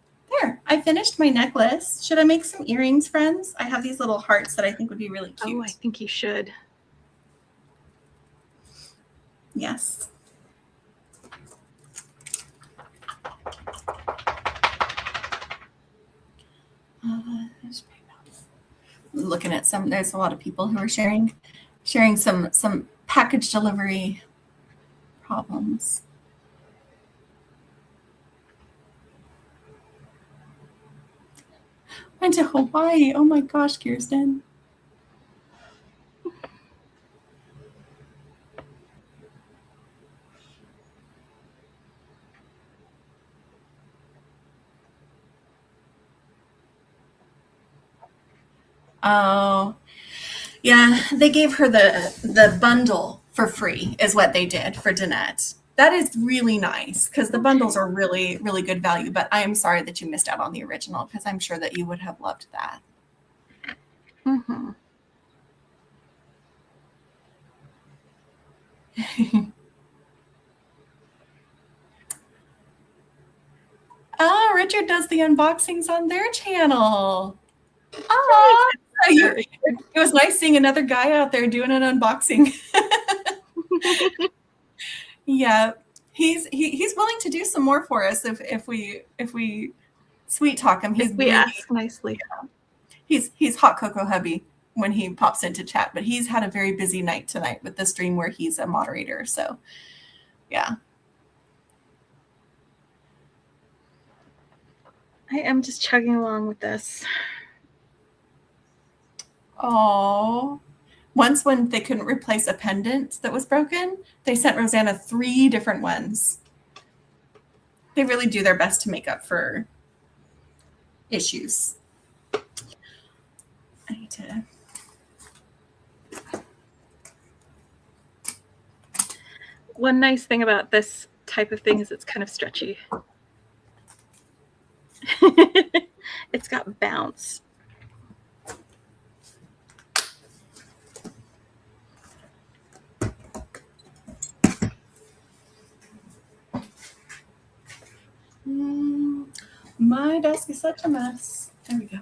there, I finished my necklace. Should I make some earrings, friends? I have these little hearts that I think would be really cute. Oh, I think you should. Yes. Looking at some, there's a lot of people who are sharing some package delivery problems. Went to Hawaii. Oh my gosh, Kirsten. Oh, yeah. They gave her the bundle for free is what they did for Danette. That is really nice because the bundles are really, really good value. But I am sorry that you missed out on the original because I'm sure that you would have loved that. Mm-hmm. Oh, Richard does the unboxings on their channel. Oh, it was nice seeing another guy out there doing an unboxing. Yeah, he's willing to do some more for us if we sweet talk him. He's we ask nicely. Yeah. He's hot cocoa hubby when he pops into chat, but he's had a very busy night tonight with the stream where he's a moderator. So, yeah. I am just chugging along with this. Oh, once when they couldn't replace a pendant that was broken, they sent Rosanna 3 different ones. They really do their best to make up for issues. I need to. One nice thing about this type of thing is it's kind of stretchy. It's got bounce. My desk is such a mess. There we go.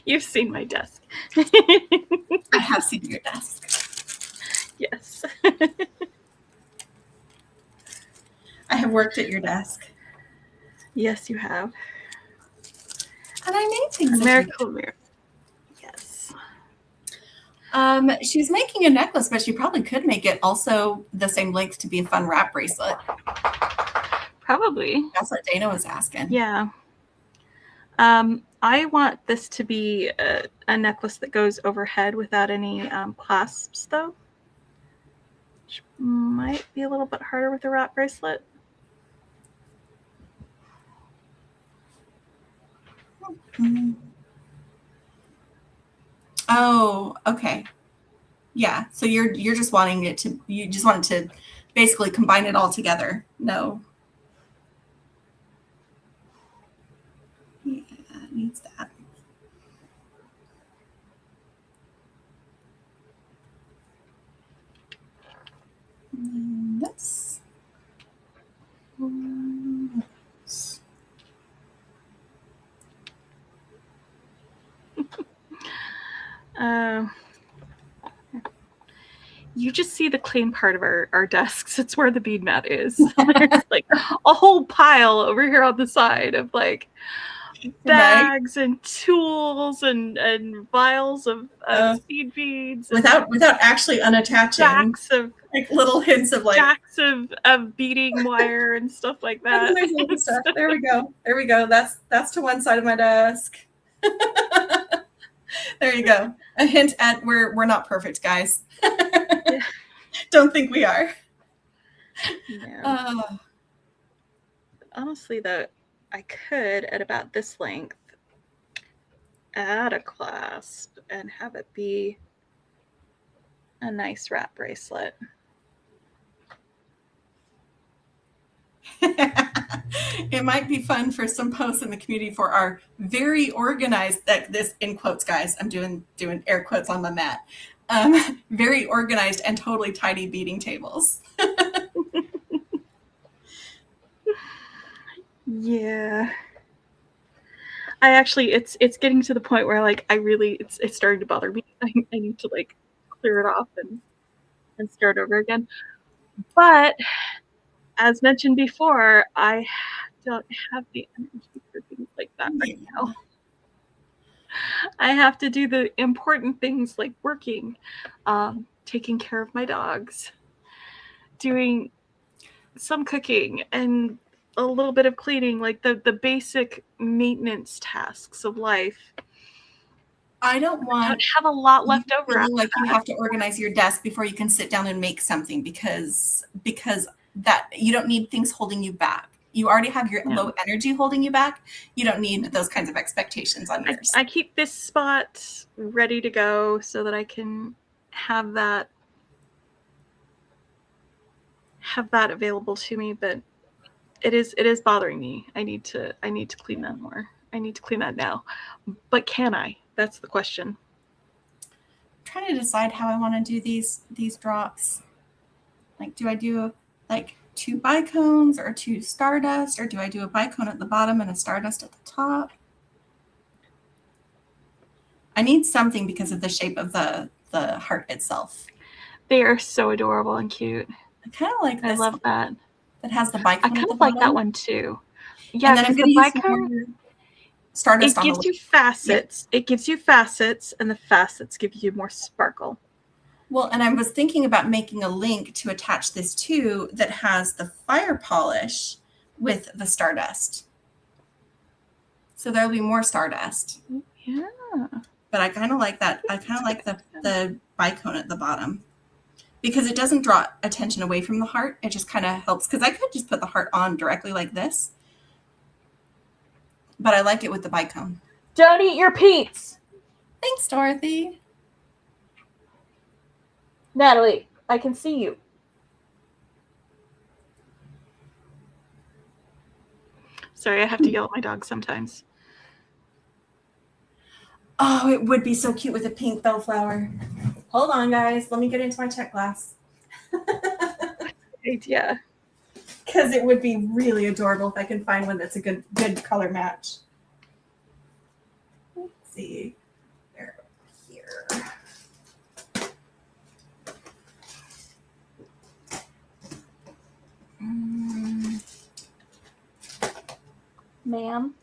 You've seen my desk. I have seen your desk. Yes. I have worked at your desk. Yes, you have. And I made things. Miracle Mirror. Yes. She's making a necklace, but she probably could make it also the same length to be a fun wrap bracelet. Probably. That's what Dana was asking. Yeah. I want this to be a necklace that goes overhead without any clasps, though. Which might be a little bit harder with a wrap bracelet. Oh, okay. Yeah. So you're just wanting it to, you just want it to basically combine it all together. No. Yeah, it needs that. And this. You just see the clean part of our desks. It's where the bead mat is. There's like a whole pile over here on the side of like bags and tools and vials of seed beads. Without actually unattaching. Stacks of like little hints of like stacks of beading wire and stuff like that. Stuff. There we go. There we go. That's to one side of my desk. There you go. A hint at we're not perfect, guys. Don't think we are. Yeah. Honestly, though, I could at about this length add a clasp and have it be a nice wrap bracelet. It might be fun for some posts in the community for our very organized, that this in quotes, guys, I'm doing air quotes on my mat, very organized and totally tidy beading tables. Yeah. I actually, it's getting to the point where like I really, it's starting to bother me. I need to like clear it off and start over again. But as mentioned before, I don't have the energy for things like that right now. I have to do the important things like working, taking care of my dogs, doing some cooking, and a little bit of cleaning, like the basic maintenance tasks of life. I don't have a lot left over. Like you have to organize your desk before you can sit down and make something because that you don't need things holding you back. You already have your low energy holding you back. You don't need those kinds of expectations on yours. I keep this spot ready to go so that I can have that available to me, but it is bothering me. I need to clean that more. I need to clean that now. But can I? That's the question. I'm trying to decide how I want to do these drops. Like, do I do like 2 bicones or 2 stardust, or do I do a bicone at the bottom and a stardust at the top? I need something because of the shape of the heart itself. They are so adorable and cute. I kind of like this. I love that. That has the bicone. I kind of like that one too. Yeah, and then I'm going to use more stardust. It gives you facets. Yep. It gives you facets, and the facets give you more sparkle. Well, and I was thinking about making a link to attach this to that has the fire polish with the stardust. So there'll be more stardust. Yeah. But I kind of like that. I kind of like the bicone at the bottom because it doesn't draw attention away from the heart. It just kind of helps, because I could just put the heart on directly like this. But I like it with the bicone. Don't eat your Pete's. Thanks, Dorothy. Natalie, I can see you. Sorry, I have to yell at my dog sometimes. Oh, it would be so cute with a pink bellflower. Hold on, guys. Let me get into my check glass. Yeah. Because it would be really adorable if I can find one that's a good color match. Let's see. They're here. Ma'am?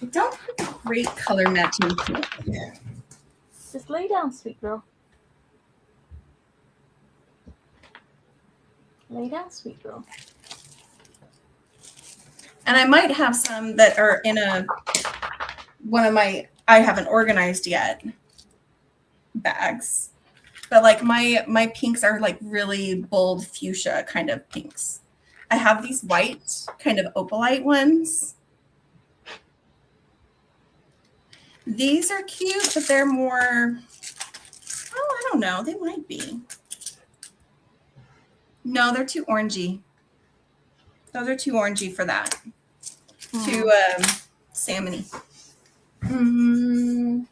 I don't have great color matching. Just lay down, sweet girl. Lay down, sweet girl. And I might have some that are in one of my, I haven't organized yet, bags. But like my pinks are like really bold fuchsia kind of pinks. I have these white kind of opalite ones. These are cute, but they're more, oh, I don't know. They might be. No, they're too orangey. Those are too orangey for that. Too salmony. Trying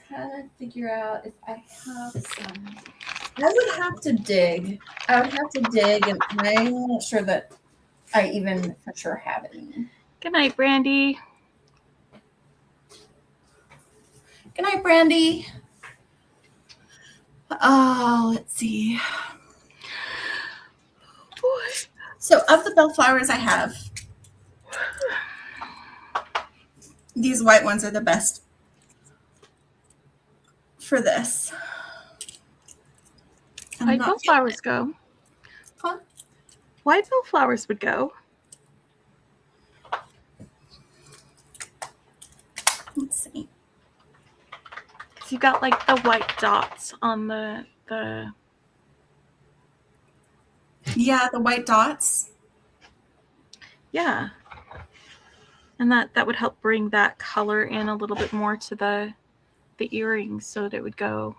to figure out if I have some. I would have to dig. And I'm not sure that I even for sure have any. Good night, Brandy. Good night, Brandy. Oh, let's see. So of the bellflowers I have, these white ones are the best for this. White bellflowers go. Huh? White bellflowers would go. Let's see. You got like the white dots on the Yeah, the white dots. Yeah. And that would help bring that color in a little bit more to the earrings so that it would go.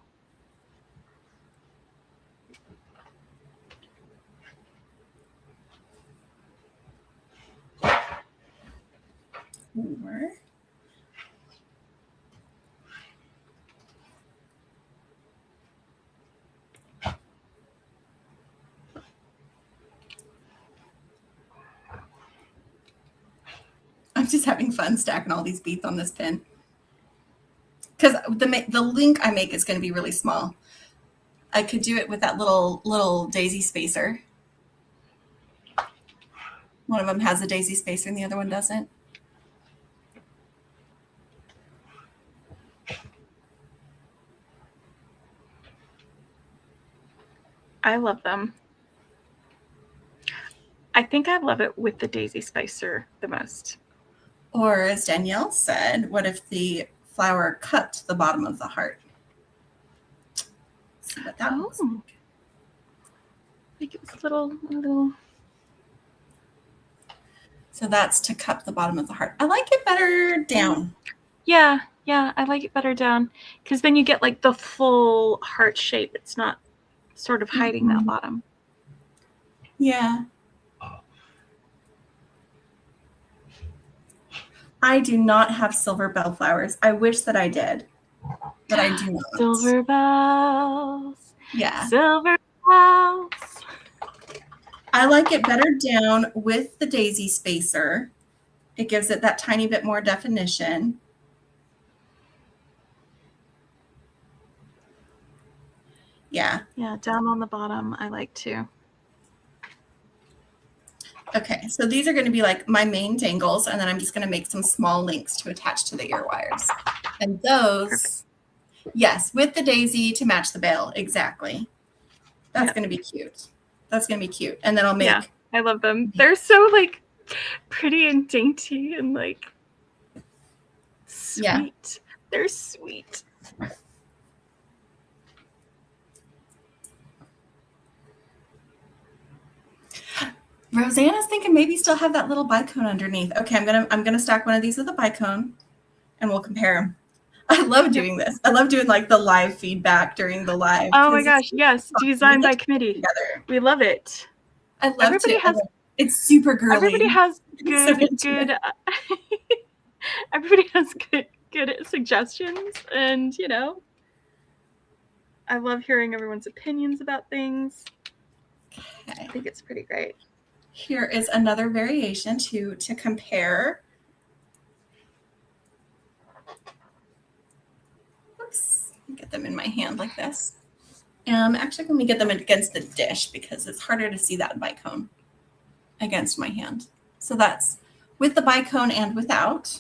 Or I'm just having fun stacking all these beads on this pin. Because the link I make is going to be really small. I could do it with that little daisy spacer. One of them has a daisy spacer and the other one doesn't. I love them. I think I love it with the daisy spacer the most. Or as Danielle said, what if the flower cut the bottom of the heart? Let's see what that looks like. Make it a little. So that's to cup the bottom of the heart. I like it better down. Yeah, I like it better down because then you get like the full heart shape. It's not sort of hiding that bottom. Yeah. I do not have silver bellflowers. I wish that I did, but I do not. Silver bells. Yeah. Silver bells. I like it better down with the daisy spacer. It gives it that tiny bit more definition. Yeah. Yeah, down on the bottom, I like too. Okay, so these are going to be like my main dangles, and then I'm just going to make some small links to attach to the ear wires. And those, perfect. Yes, with the daisy to match the bail, exactly. That's going to be cute. That's going to be cute. And then I'll make... Yeah, I love them. They're so like pretty and dainty and like sweet. Yeah. They're sweet. Rosanna's thinking maybe still have that little bicone underneath. Okay, I'm gonna stack one of these with a bicone, and we'll compare them. I love doing this. I love doing like the live feedback during the live. Oh my gosh, yes, designed by committee. Together. We love it. I love everybody it. It's super girly. Everybody has good. Everybody has good suggestions, and you know, I love hearing everyone's opinions about things. Okay. I think it's pretty great. Here is another variation to compare. Oops, get them in my hand like this. Actually, let me get them against the dish because it's harder to see that bicone against my hand. So that's with the bicone and without,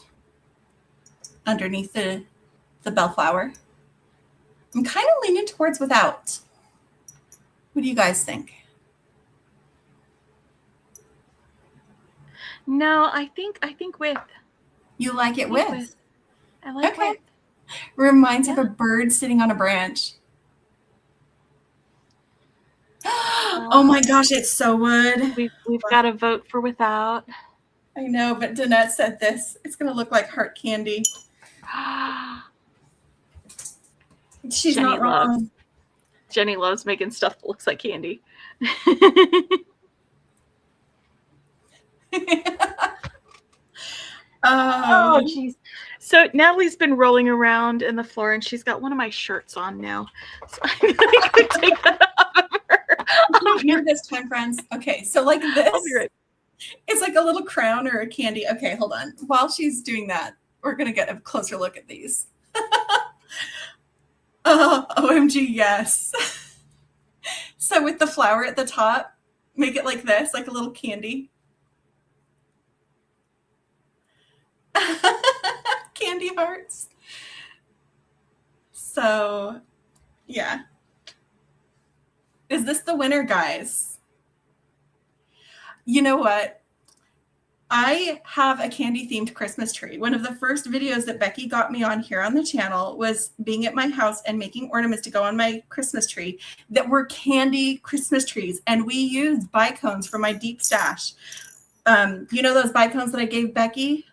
underneath the bellflower. I'm kind of leaning towards without. What do you guys think? No, I think with. You like it with? I like okay. With. Reminds of a bird sitting on a branch. Oh my gosh, it so would. We've got to vote for without. I know, but Danette said this. It's going to look like heart candy. She's Jenny not wrong. Jenny loves making stuff that looks like candy. Oh, jeez. So Natalie's been rolling around in the floor, and she's got one of my shirts on now. So I'm going to take that off of her. Not near this time, friends. Okay, so like this. I'll be right. It's like a little crown or a candy. Okay, hold on. While she's doing that, we're going to get a closer look at these. Oh, OMG, yes. So with the flower at the top, make it like this, like a little candy. Candy hearts. So, yeah. Is this the winner, guys? You know what? I have a candy-themed Christmas tree. One of the first videos that Becky got me on here on the channel was being at my house and making ornaments to go on my Christmas tree that were candy Christmas trees. And we used bicones from my deep stash. You know those bicones that I gave Becky?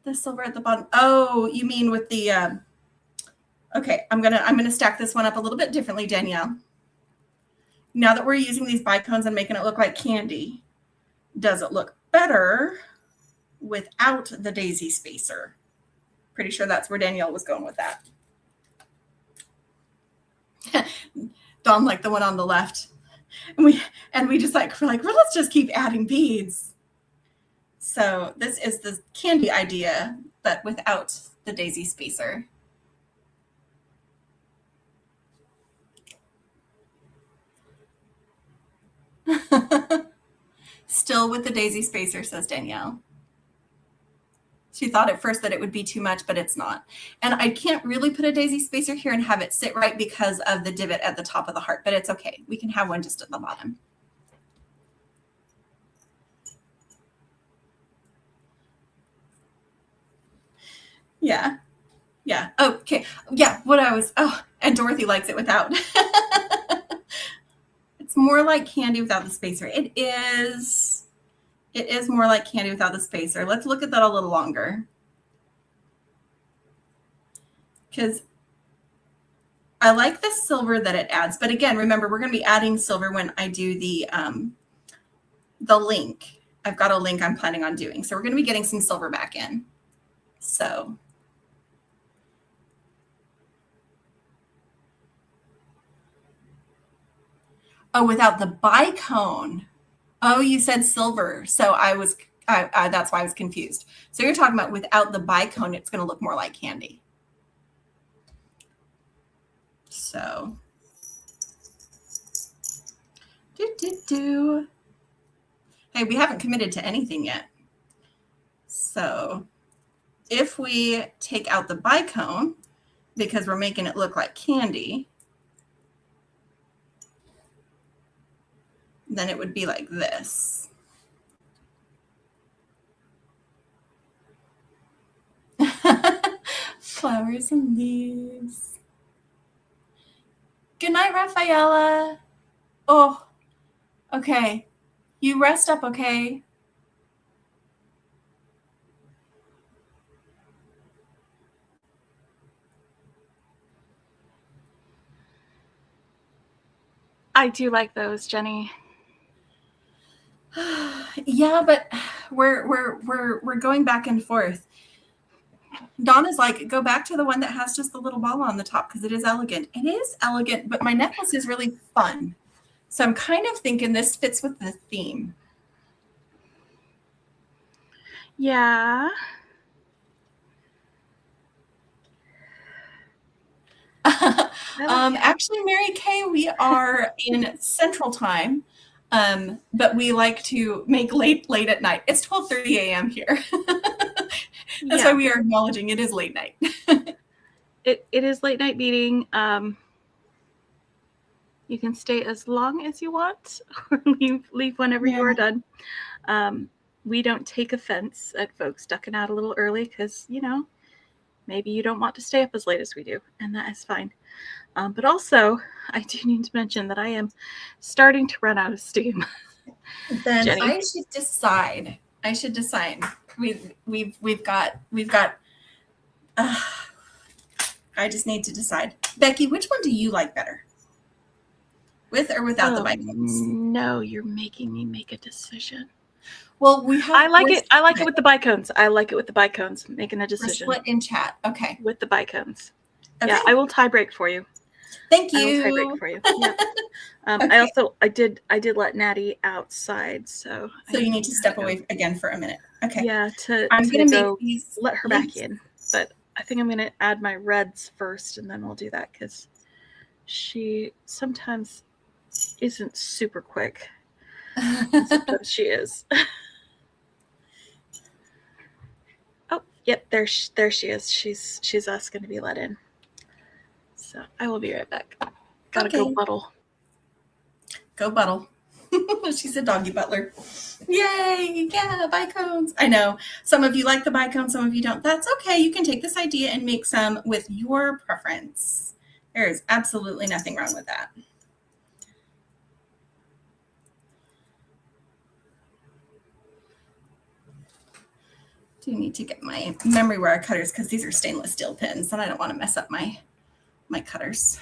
The silver at the bottom. Oh, you mean with the okay, I'm gonna stack this one up a little bit differently, Danielle. Now that we're using these bicones and making it look like candy, does it look better without the daisy spacer? Pretty sure that's where Danielle was going with that. Dawn like the one on the left. And we just like, we're like, well, let's just keep adding beads. So this is the candy idea, but without the daisy spacer. Still with the daisy spacer, says Danielle. She thought at first that it would be too much, but it's not. And I can't really put a daisy spacer here and have it sit right because of the divot at the top of the heart, but it's okay. We can have one just at the bottom. Yeah. Yeah. Okay. Yeah. And Dorothy likes it without. It's more like candy without the spacer. It is more like candy without the spacer. Let's look at that a little longer. Because I like the silver that it adds. But again, remember, we're going to be adding silver when I do the link. I've got a link I'm planning on doing. So we're going to be getting some silver back in. So. Oh, without the bicone. Oh, you said silver. So that's why I was confused. So you're talking about without the bicone, it's going to look more like candy. So. Hey, we haven't committed to anything yet. So if we take out the bicone, because we're making it look like candy, then it would be like this. Flowers and leaves. Good night, Rafaela. Oh, okay. You rest up, okay? I do like those, Jenny. Yeah, but we're going back and forth. Donna's like, go back to the one that has just the little ball on the top because it is elegant. It is elegant, but my necklace is really fun. So I'm kind of thinking this fits with the theme. Yeah. Actually, Mary Kay, we are in Central Time, but we like to make late at night. It's 12:30 a.m. here. That's why we are acknowledging it is late night. It is late night beading. You can stay as long as you want or leave whenever you are done. We don't take offense at folks ducking out a little early because, you know, maybe you don't want to stay up as late as we do, and that is fine. But also, I do need to mention that I am starting to run out of steam. Then Jenny. I should decide. We've got. I just need to decide. Becky, which one do you like better? With or without the bike cones? No, you're making me make a decision. Well, we have. I like it with the bike cones. I like it with the bike cones. Making a decision. We're split in chat. Okay. With the bike cones. Okay. Yeah, I will tie break for you. Thank you. I will tie break for you. Yeah. Okay. I did let Natty outside, so you need to step away again for a minute. Okay. Yeah, I'm gonna make these. Let her back in, but I think I'm gonna add my reds first, and then we'll do that because she sometimes isn't super quick. Sometimes she is. Oh, yep, there she is. She's asking to be let in. So I will be right back. Gotta go buttle. Go buttle. She's a doggy butler. Yay! Yeah, bike cones. I know some of you like the bike cones, some of you don't. That's okay. You can take this idea and make some with your preference. There is absolutely nothing wrong with that. Do need to get my memory wire cutters because these are stainless steel pins and I don't want to mess up my cutters.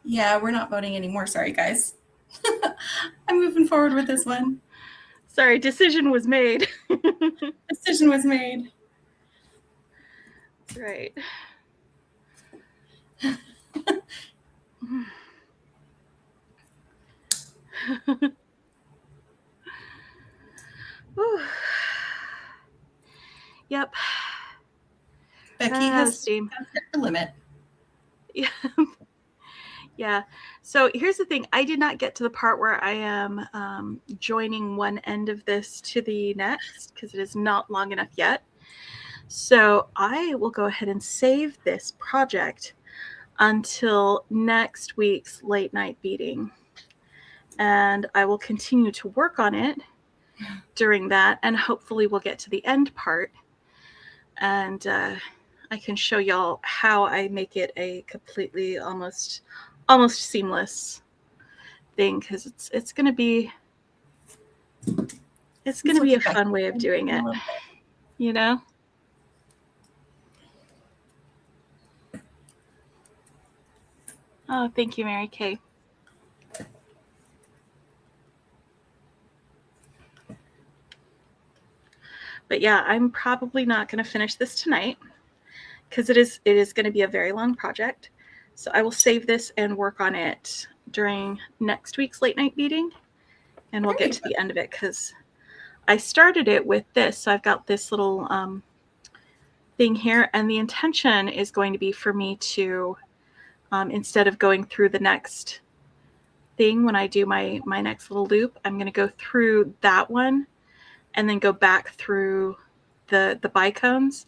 Yeah, we're not voting anymore. Sorry, guys. I'm moving forward with this one. Sorry, decision was made. Decision was made. Right. Yep. Becky has steam. A limit. Yeah. Yeah. So here's the thing. I did not get to the part where I am joining one end of this to the next because it is not long enough yet. So I will go ahead and save this project until next week's late night beading. And I will continue to work on it during that. And hopefully we'll get to the end part. And I can show y'all how I make it a completely almost seamless thing because it's gonna be a fun way of doing it, you know. Oh, thank you, Mary Kay. But yeah, I'm probably not going to finish this tonight because it is going to be a very long project. So I will save this and work on it during next week's late night beading, and we'll get to the end of it because I started it with this. So I've got this little thing here, and the intention is going to be for me to, instead of going through the next thing when I do my next little loop, I'm going to go through that one and then go back through the bicones.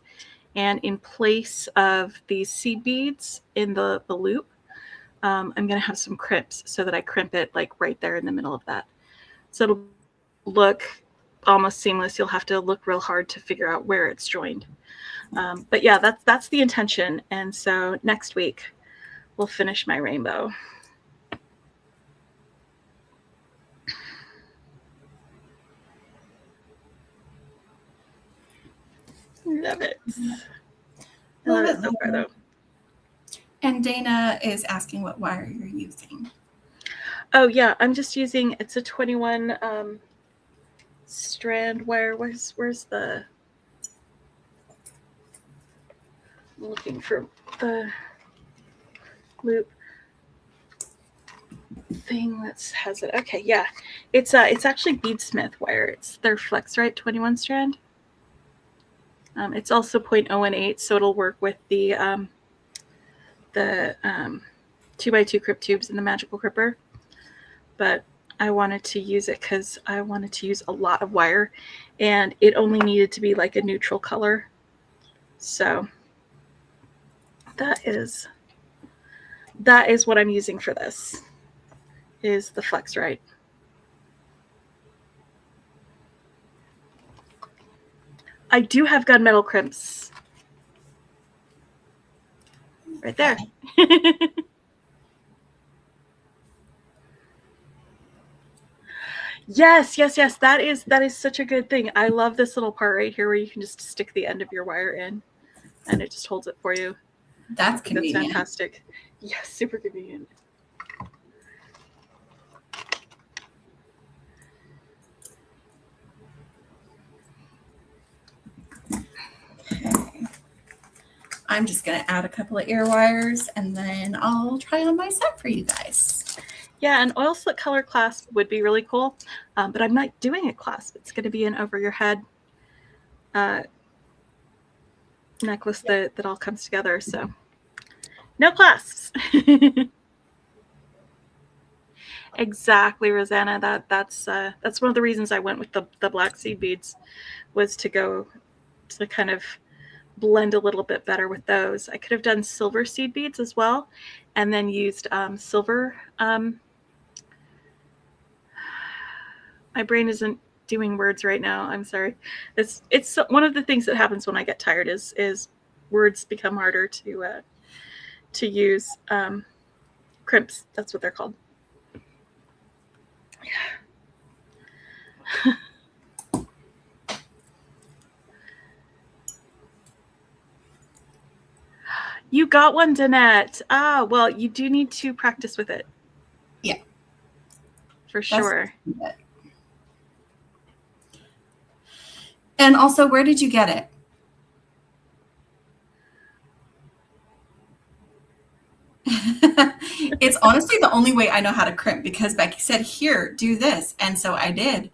And in place of these seed beads in the loop, I'm going to have some crimps so that I crimp it like right there in the middle of that. So it'll look almost seamless. You'll have to look real hard to figure out where it's joined. But yeah, that's the intention. And so next week we'll finish my rainbow. Love it. I love it so far, though. And Dana is asking what wire you're using. Oh, yeah. I'm just using, it's a 21 strand wire. Where's the, I'm looking for the loop thing that has it. Okay, yeah. It's actually Beadsmith wire. It's their FlexRite 21 strand. It's also 0.018, so it'll work with the 2x2 crib tubes in the Magical Cripper. But I wanted to use it because I wanted to use a lot of wire, and it only needed to be like a neutral color. So that is what I'm using for this, is the Flex-Rite. I do have gunmetal crimps right there. Yes. That is such a good thing. I love this little part right here where you can just stick the end of your wire in, and it just holds it for you. That's convenient. That's fantastic. Yes, super convenient. Okay. I'm just going to add a couple of ear wires, and then I'll try on my set for you guys. Yeah, an oil slick color clasp would be really cool, but I'm not doing a clasp. It's going to be an over your head necklace that all comes together. So no clasps. Exactly, Rosanna. That's one of the reasons I went with the black seed beads, was to go to kind of blend a little bit better with those. I could have done silver seed beads as well, and then used silver. My brain isn't doing words right now. I'm sorry. It's one of the things that happens when I get tired is words become harder to use. Crimps, that's what they're called. You got one, Danette. Ah, well, you do need to practice with it. Yeah. For sure. And also, where did you get it? It's honestly the only way I know how to crimp, because Becky said, here, do this. And so I did.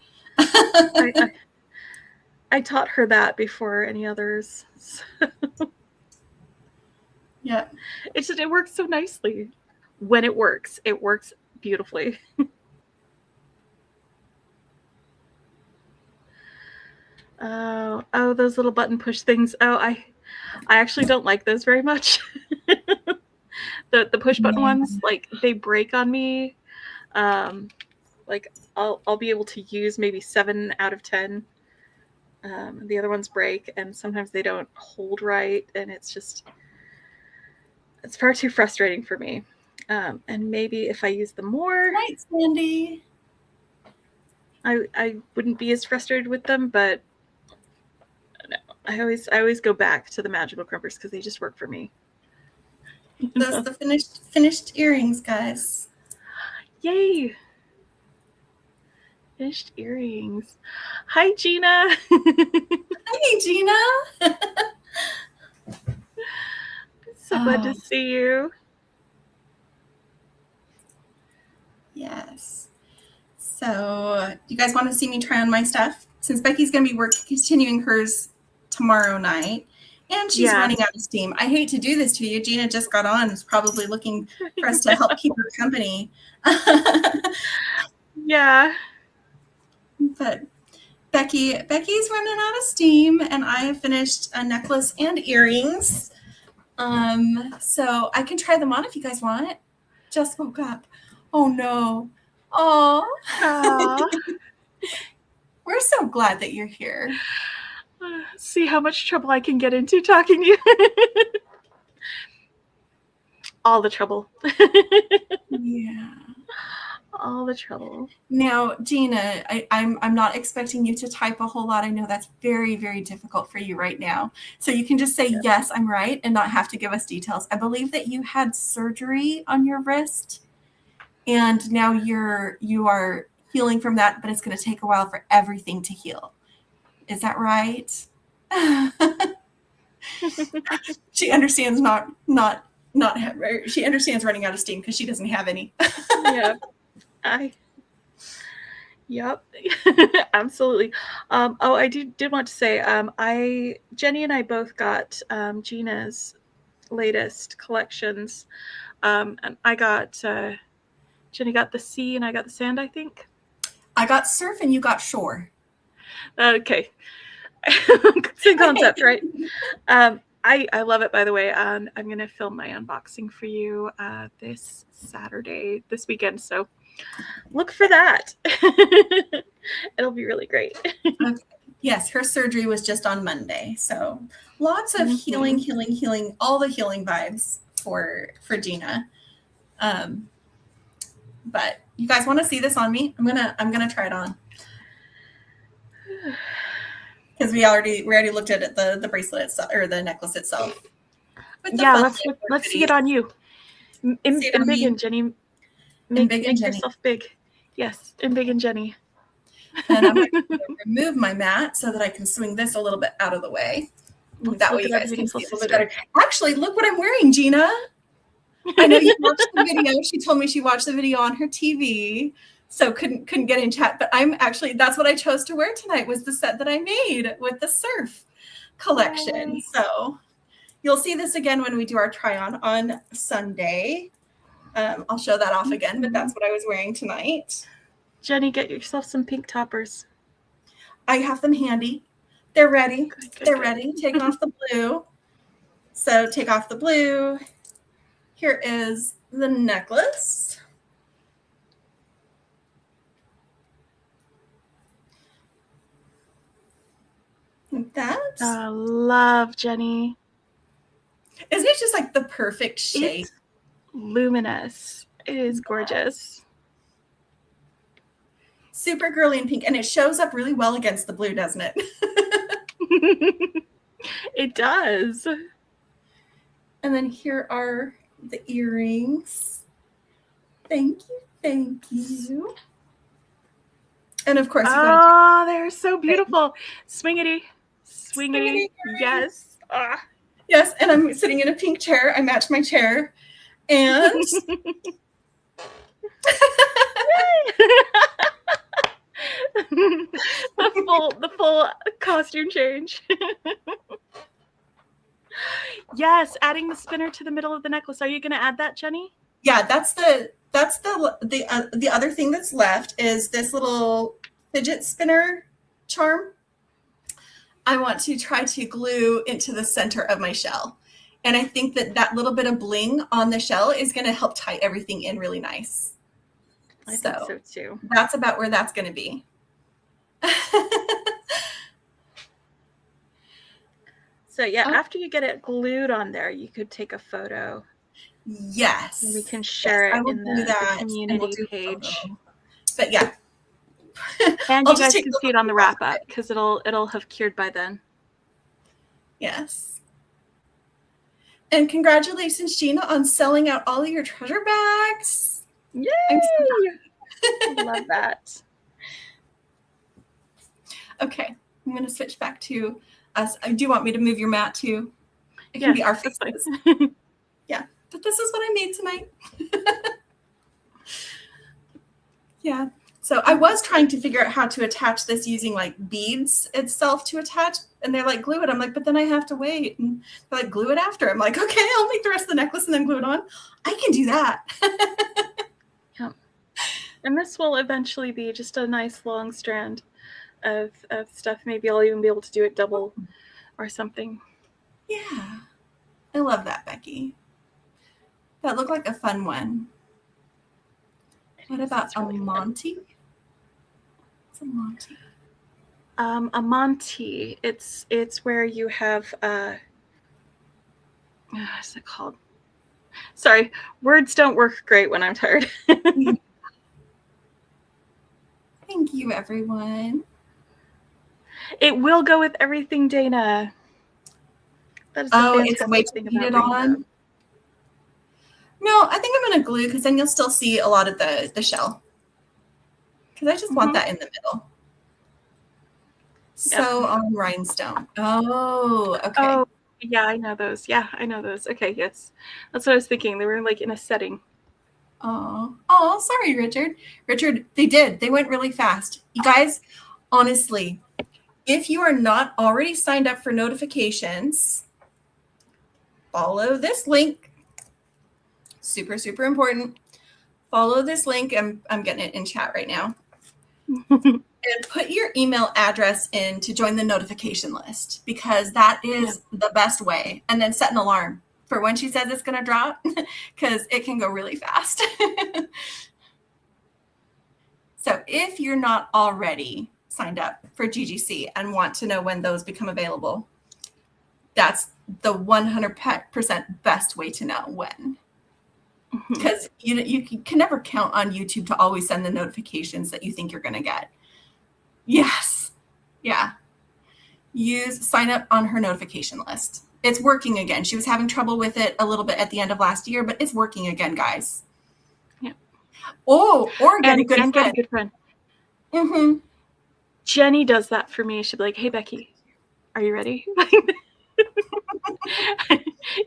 I taught her that before any others. Yeah. It works so nicely. When it works beautifully. Oh, those little button push things. Oh, I actually don't like those very much. The push button ones, like, they break on me. Like I'll be able to use maybe 7 out of 10. The other ones break, and sometimes they don't hold right, and it's far too frustrating for me. And maybe if I use them more, right, Sandy, I wouldn't be as frustrated with them. But no, I always go back to the magical crimpers because they just work for me. Those the finished earrings, guys. Yay! Finished earrings. Hi, Gina. Hey, Gina. So glad to see you. Yes. So, you guys want to see me try on my stuff? Since Becky's going to be continuing hers tomorrow night, and she's running out of steam. I hate to do this to you. Gina just got on, is probably looking for us to help keep her company. Yeah. But Becky's running out of steam, and I have finished a necklace and earrings. So I can try them on if you guys want. Just woke up. Oh no. Oh. We're so glad that you're here. See how much trouble I can get into talking to you. All the trouble. Yeah. All the trouble. Now, Gina, I'm not expecting you to type a whole lot. I know that's very, very difficult for you right now. So you can just say, yes, I'm right, and not have to give us details. I believe that you had surgery on your wrist, and now you are healing from that, but it's going to take a while for everything to heal. Is that right? She understands she understands running out of steam because she doesn't have any. Yeah. Yep. Absolutely. I did want to say, Jenny and I both got Gina's latest collections. And I got Jenny got the sea and I got the sand, I think. I got surf and you got shore. Okay. Same concept, right? I love it, by the way. I'm going to film my unboxing for you this weekend. So look for that. It'll be really great. Okay. Yes, her surgery was just on Monday. So lots of healing, all the healing vibes for Gina. But you guys want to see this on me? I'm gonna try it on. Because we already looked at it, the bracelet itself or the necklace itself. Yeah, let's see it on you. And big and Jenny. Make yourself big. Yes, and big and Jenny. And I'm going to remove my mat so that I can swing this a little bit out of the way. That way you guys can see a little bit better. Actually, look what I'm wearing, Gina. I know you watched the video. She told me she watched the video on her TV, so couldn't get in chat. But that's what I chose to wear tonight, was the set that I made with the surf collection. Yay. So you'll see this again when we do our try on Sunday. I'll show that off again, but that's what I was wearing tonight. Jenny, get yourself some pink toppers. I have them handy. They're ready. They're ready. Taking off the blue. So take off the blue. Here is the necklace. Like that. Love, Jenny. Isn't it just like the perfect shape? It's luminous. It is gorgeous. Super girly and pink. And it shows up really well against the blue, doesn't it? It does. And then here are the earrings. Thank you. Thank you. And of course, they're so beautiful. Swingity. Yes. Yes. And I'm sitting in a pink chair. I match my chair. And the full costume change. Yes, adding the spinner to the middle of the necklace. Are you going to add that, Jenny? Yeah, that's the other thing that's left is this little fidget spinner charm. I want to try to glue into the center of my shell. And I think that little bit of bling on the shell is going to help tie everything in really nice. I think so too. That's about where that's going to be. So yeah, after you get it glued on there, you could take a photo. Yes. And we can share it in the community page. But yeah. And you guys can see it on the wrap up because it'll have cured by then. Yes. And congratulations, Gina, on selling out all of your treasure bags. Yay! I love that. Okay, I'm going to switch back to us. Do you want me to move your mat too? It can be our faces. Yeah, but this is what I made tonight. Yeah. So I was trying to figure out how to attach this using like beads itself to attach. And they're like, glue it. I'm like, but then I have to wait. And they're like, glue it after. I'm like, okay, I'll make the rest of the necklace and then glue it on. I can do that. Yeah. And this will eventually be just a nice long strand of stuff. Maybe I'll even be able to do it double or something. Yeah. I love that, Becky. That looked like a fun one. What about a Monty? What's a Monty? A Monty. It's where you have what's it called? Sorry, words don't work great when I'm tired. Thank you, everyone. It will go with everything, Dana. That is it's a way to put it on. No, I think I'm going to glue because then you'll still see a lot of the shell. Because I just want that in the middle. So on rhinestone. Oh, okay. Oh, yeah, I know those. Yeah, I know those. Okay, yes. That's what I was thinking. They were like in a setting. Oh, sorry, Richard. Richard, they did. They went really fast. You guys, honestly, if you are not already signed up for notifications, follow this link. Super, super important. follow this link. I'm getting it in chat right now. And put your email address in to join the notification list, because that is the best way. And then set an alarm for when she says it's going to drop, because it can go really fast. So if you're not already signed up for GGC and want to know when those become available, that's the 100% best way to know when. Because you can never count on YouTube to always send the notifications that you think you're going to get. Yes. Yeah. Sign up on her notification list. It's working again. She was having trouble with it a little bit at the end of last year, but it's working again, guys. Yeah. Oh, or get a good friend. Get a good friend. Mm-hmm. Jenny does that for me. She'd be like, "Hey, Becky, are you ready?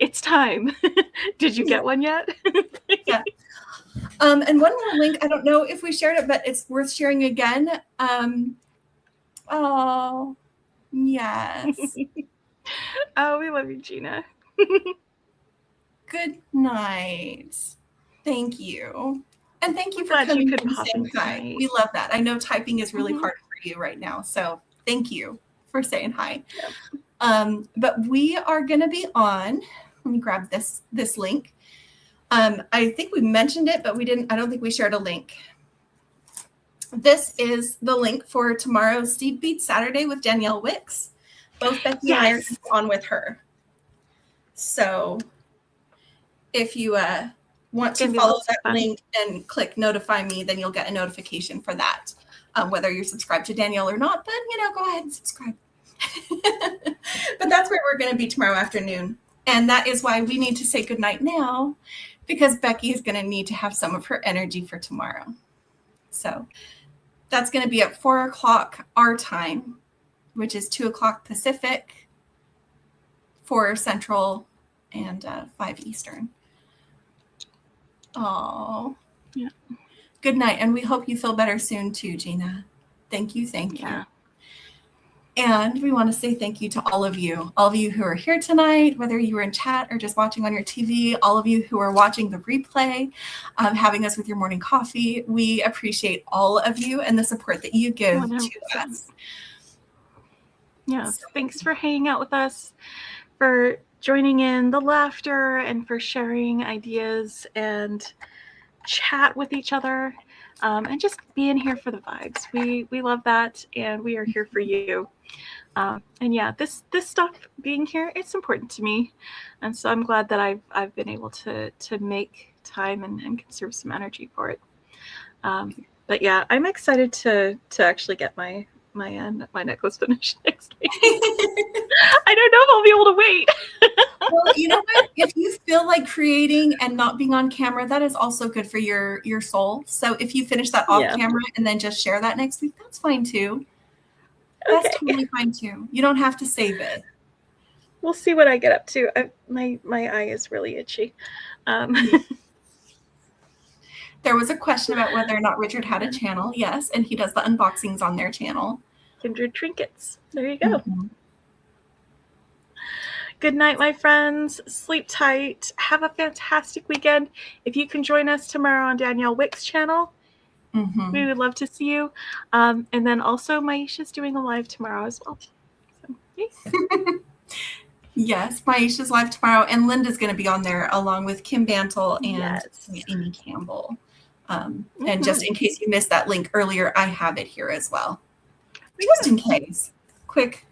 It's time. Did you get one yet?" Yeah. And one more link. I don't know if we shared it, but it's worth sharing again. Oh, yes. Oh, we love you, Gina. Good night. Thank you. And thank you for Glad coming you could and pop saying in hi. tonight. We love that. I know typing is really hard for you right now. So thank you for saying hi. Yep. But we are going to be on. Let me grab this link. I think we mentioned it, but we didn't. I don't think we shared a link. This is the link for tomorrow's Seed Beat Saturday with Danielle Wicks. Both Becky and I are on with her. So if you want to follow that link and click notify me, then you'll get a notification for that. Whether you're subscribed to Danielle or not, then go ahead and subscribe. But that's where we're going to be tomorrow afternoon. And that is why we need to say goodnight now, because Becky is going to need to have some of her energy for tomorrow. So that's going to be at 4 o'clock our time, which is 2 o'clock Pacific, 4 Central, and 5 Eastern. Oh, yeah. Good night. And we hope you feel better soon too, Gina. Thank you. Thank you. And we want to say thank you to all of you who are here tonight, whether you were in chat or just watching on your TV, all of you who are watching the replay, having us with your morning coffee. We appreciate all of you and the support that you give 100%. To us. Yes. Thanks for hanging out with us, for joining in the laughter, and for sharing ideas and chat with each other, and just being here for the vibes. We love that, and we are here for you. And yeah, this stuff being here, it's important to me, and so I'm glad that I've been able to make time and conserve some energy for it. But yeah, I'm excited to actually get my necklace finished next week. I don't know if I'll be able to wait. Well, you know what? If you feel like creating and not being on camera, that is also good for your soul. So if you finish that off camera and then just share that next week, that's fine too. That's totally fine too. You don't have to save it. We'll see what I get up to. My eye is really itchy. There was a question about whether or not Richard had a channel. Yes, and he does the unboxings on their channel. Kindred Trinkets. There you go. Good night, my friends. Sleep tight. Have a fantastic weekend. If you can join us tomorrow on Danielle Wick's channel, we would love to see you. And then also Maisha's doing a live tomorrow as well. So, yeah. Yes, Maisha's live tomorrow, and Linda's going to be on there along with Kim Bantle and Amy Campbell. And just in case you missed that link earlier, I have it here as well. Just in case. Quick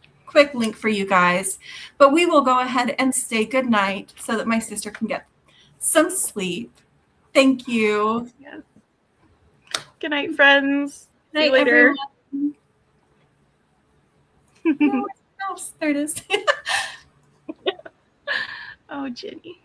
link for you guys. But we will go ahead and say good night so that my sister can get some sleep. Thank you. Yes. Good night, friends. See you later. Oh, there it is. Oh, Jenny.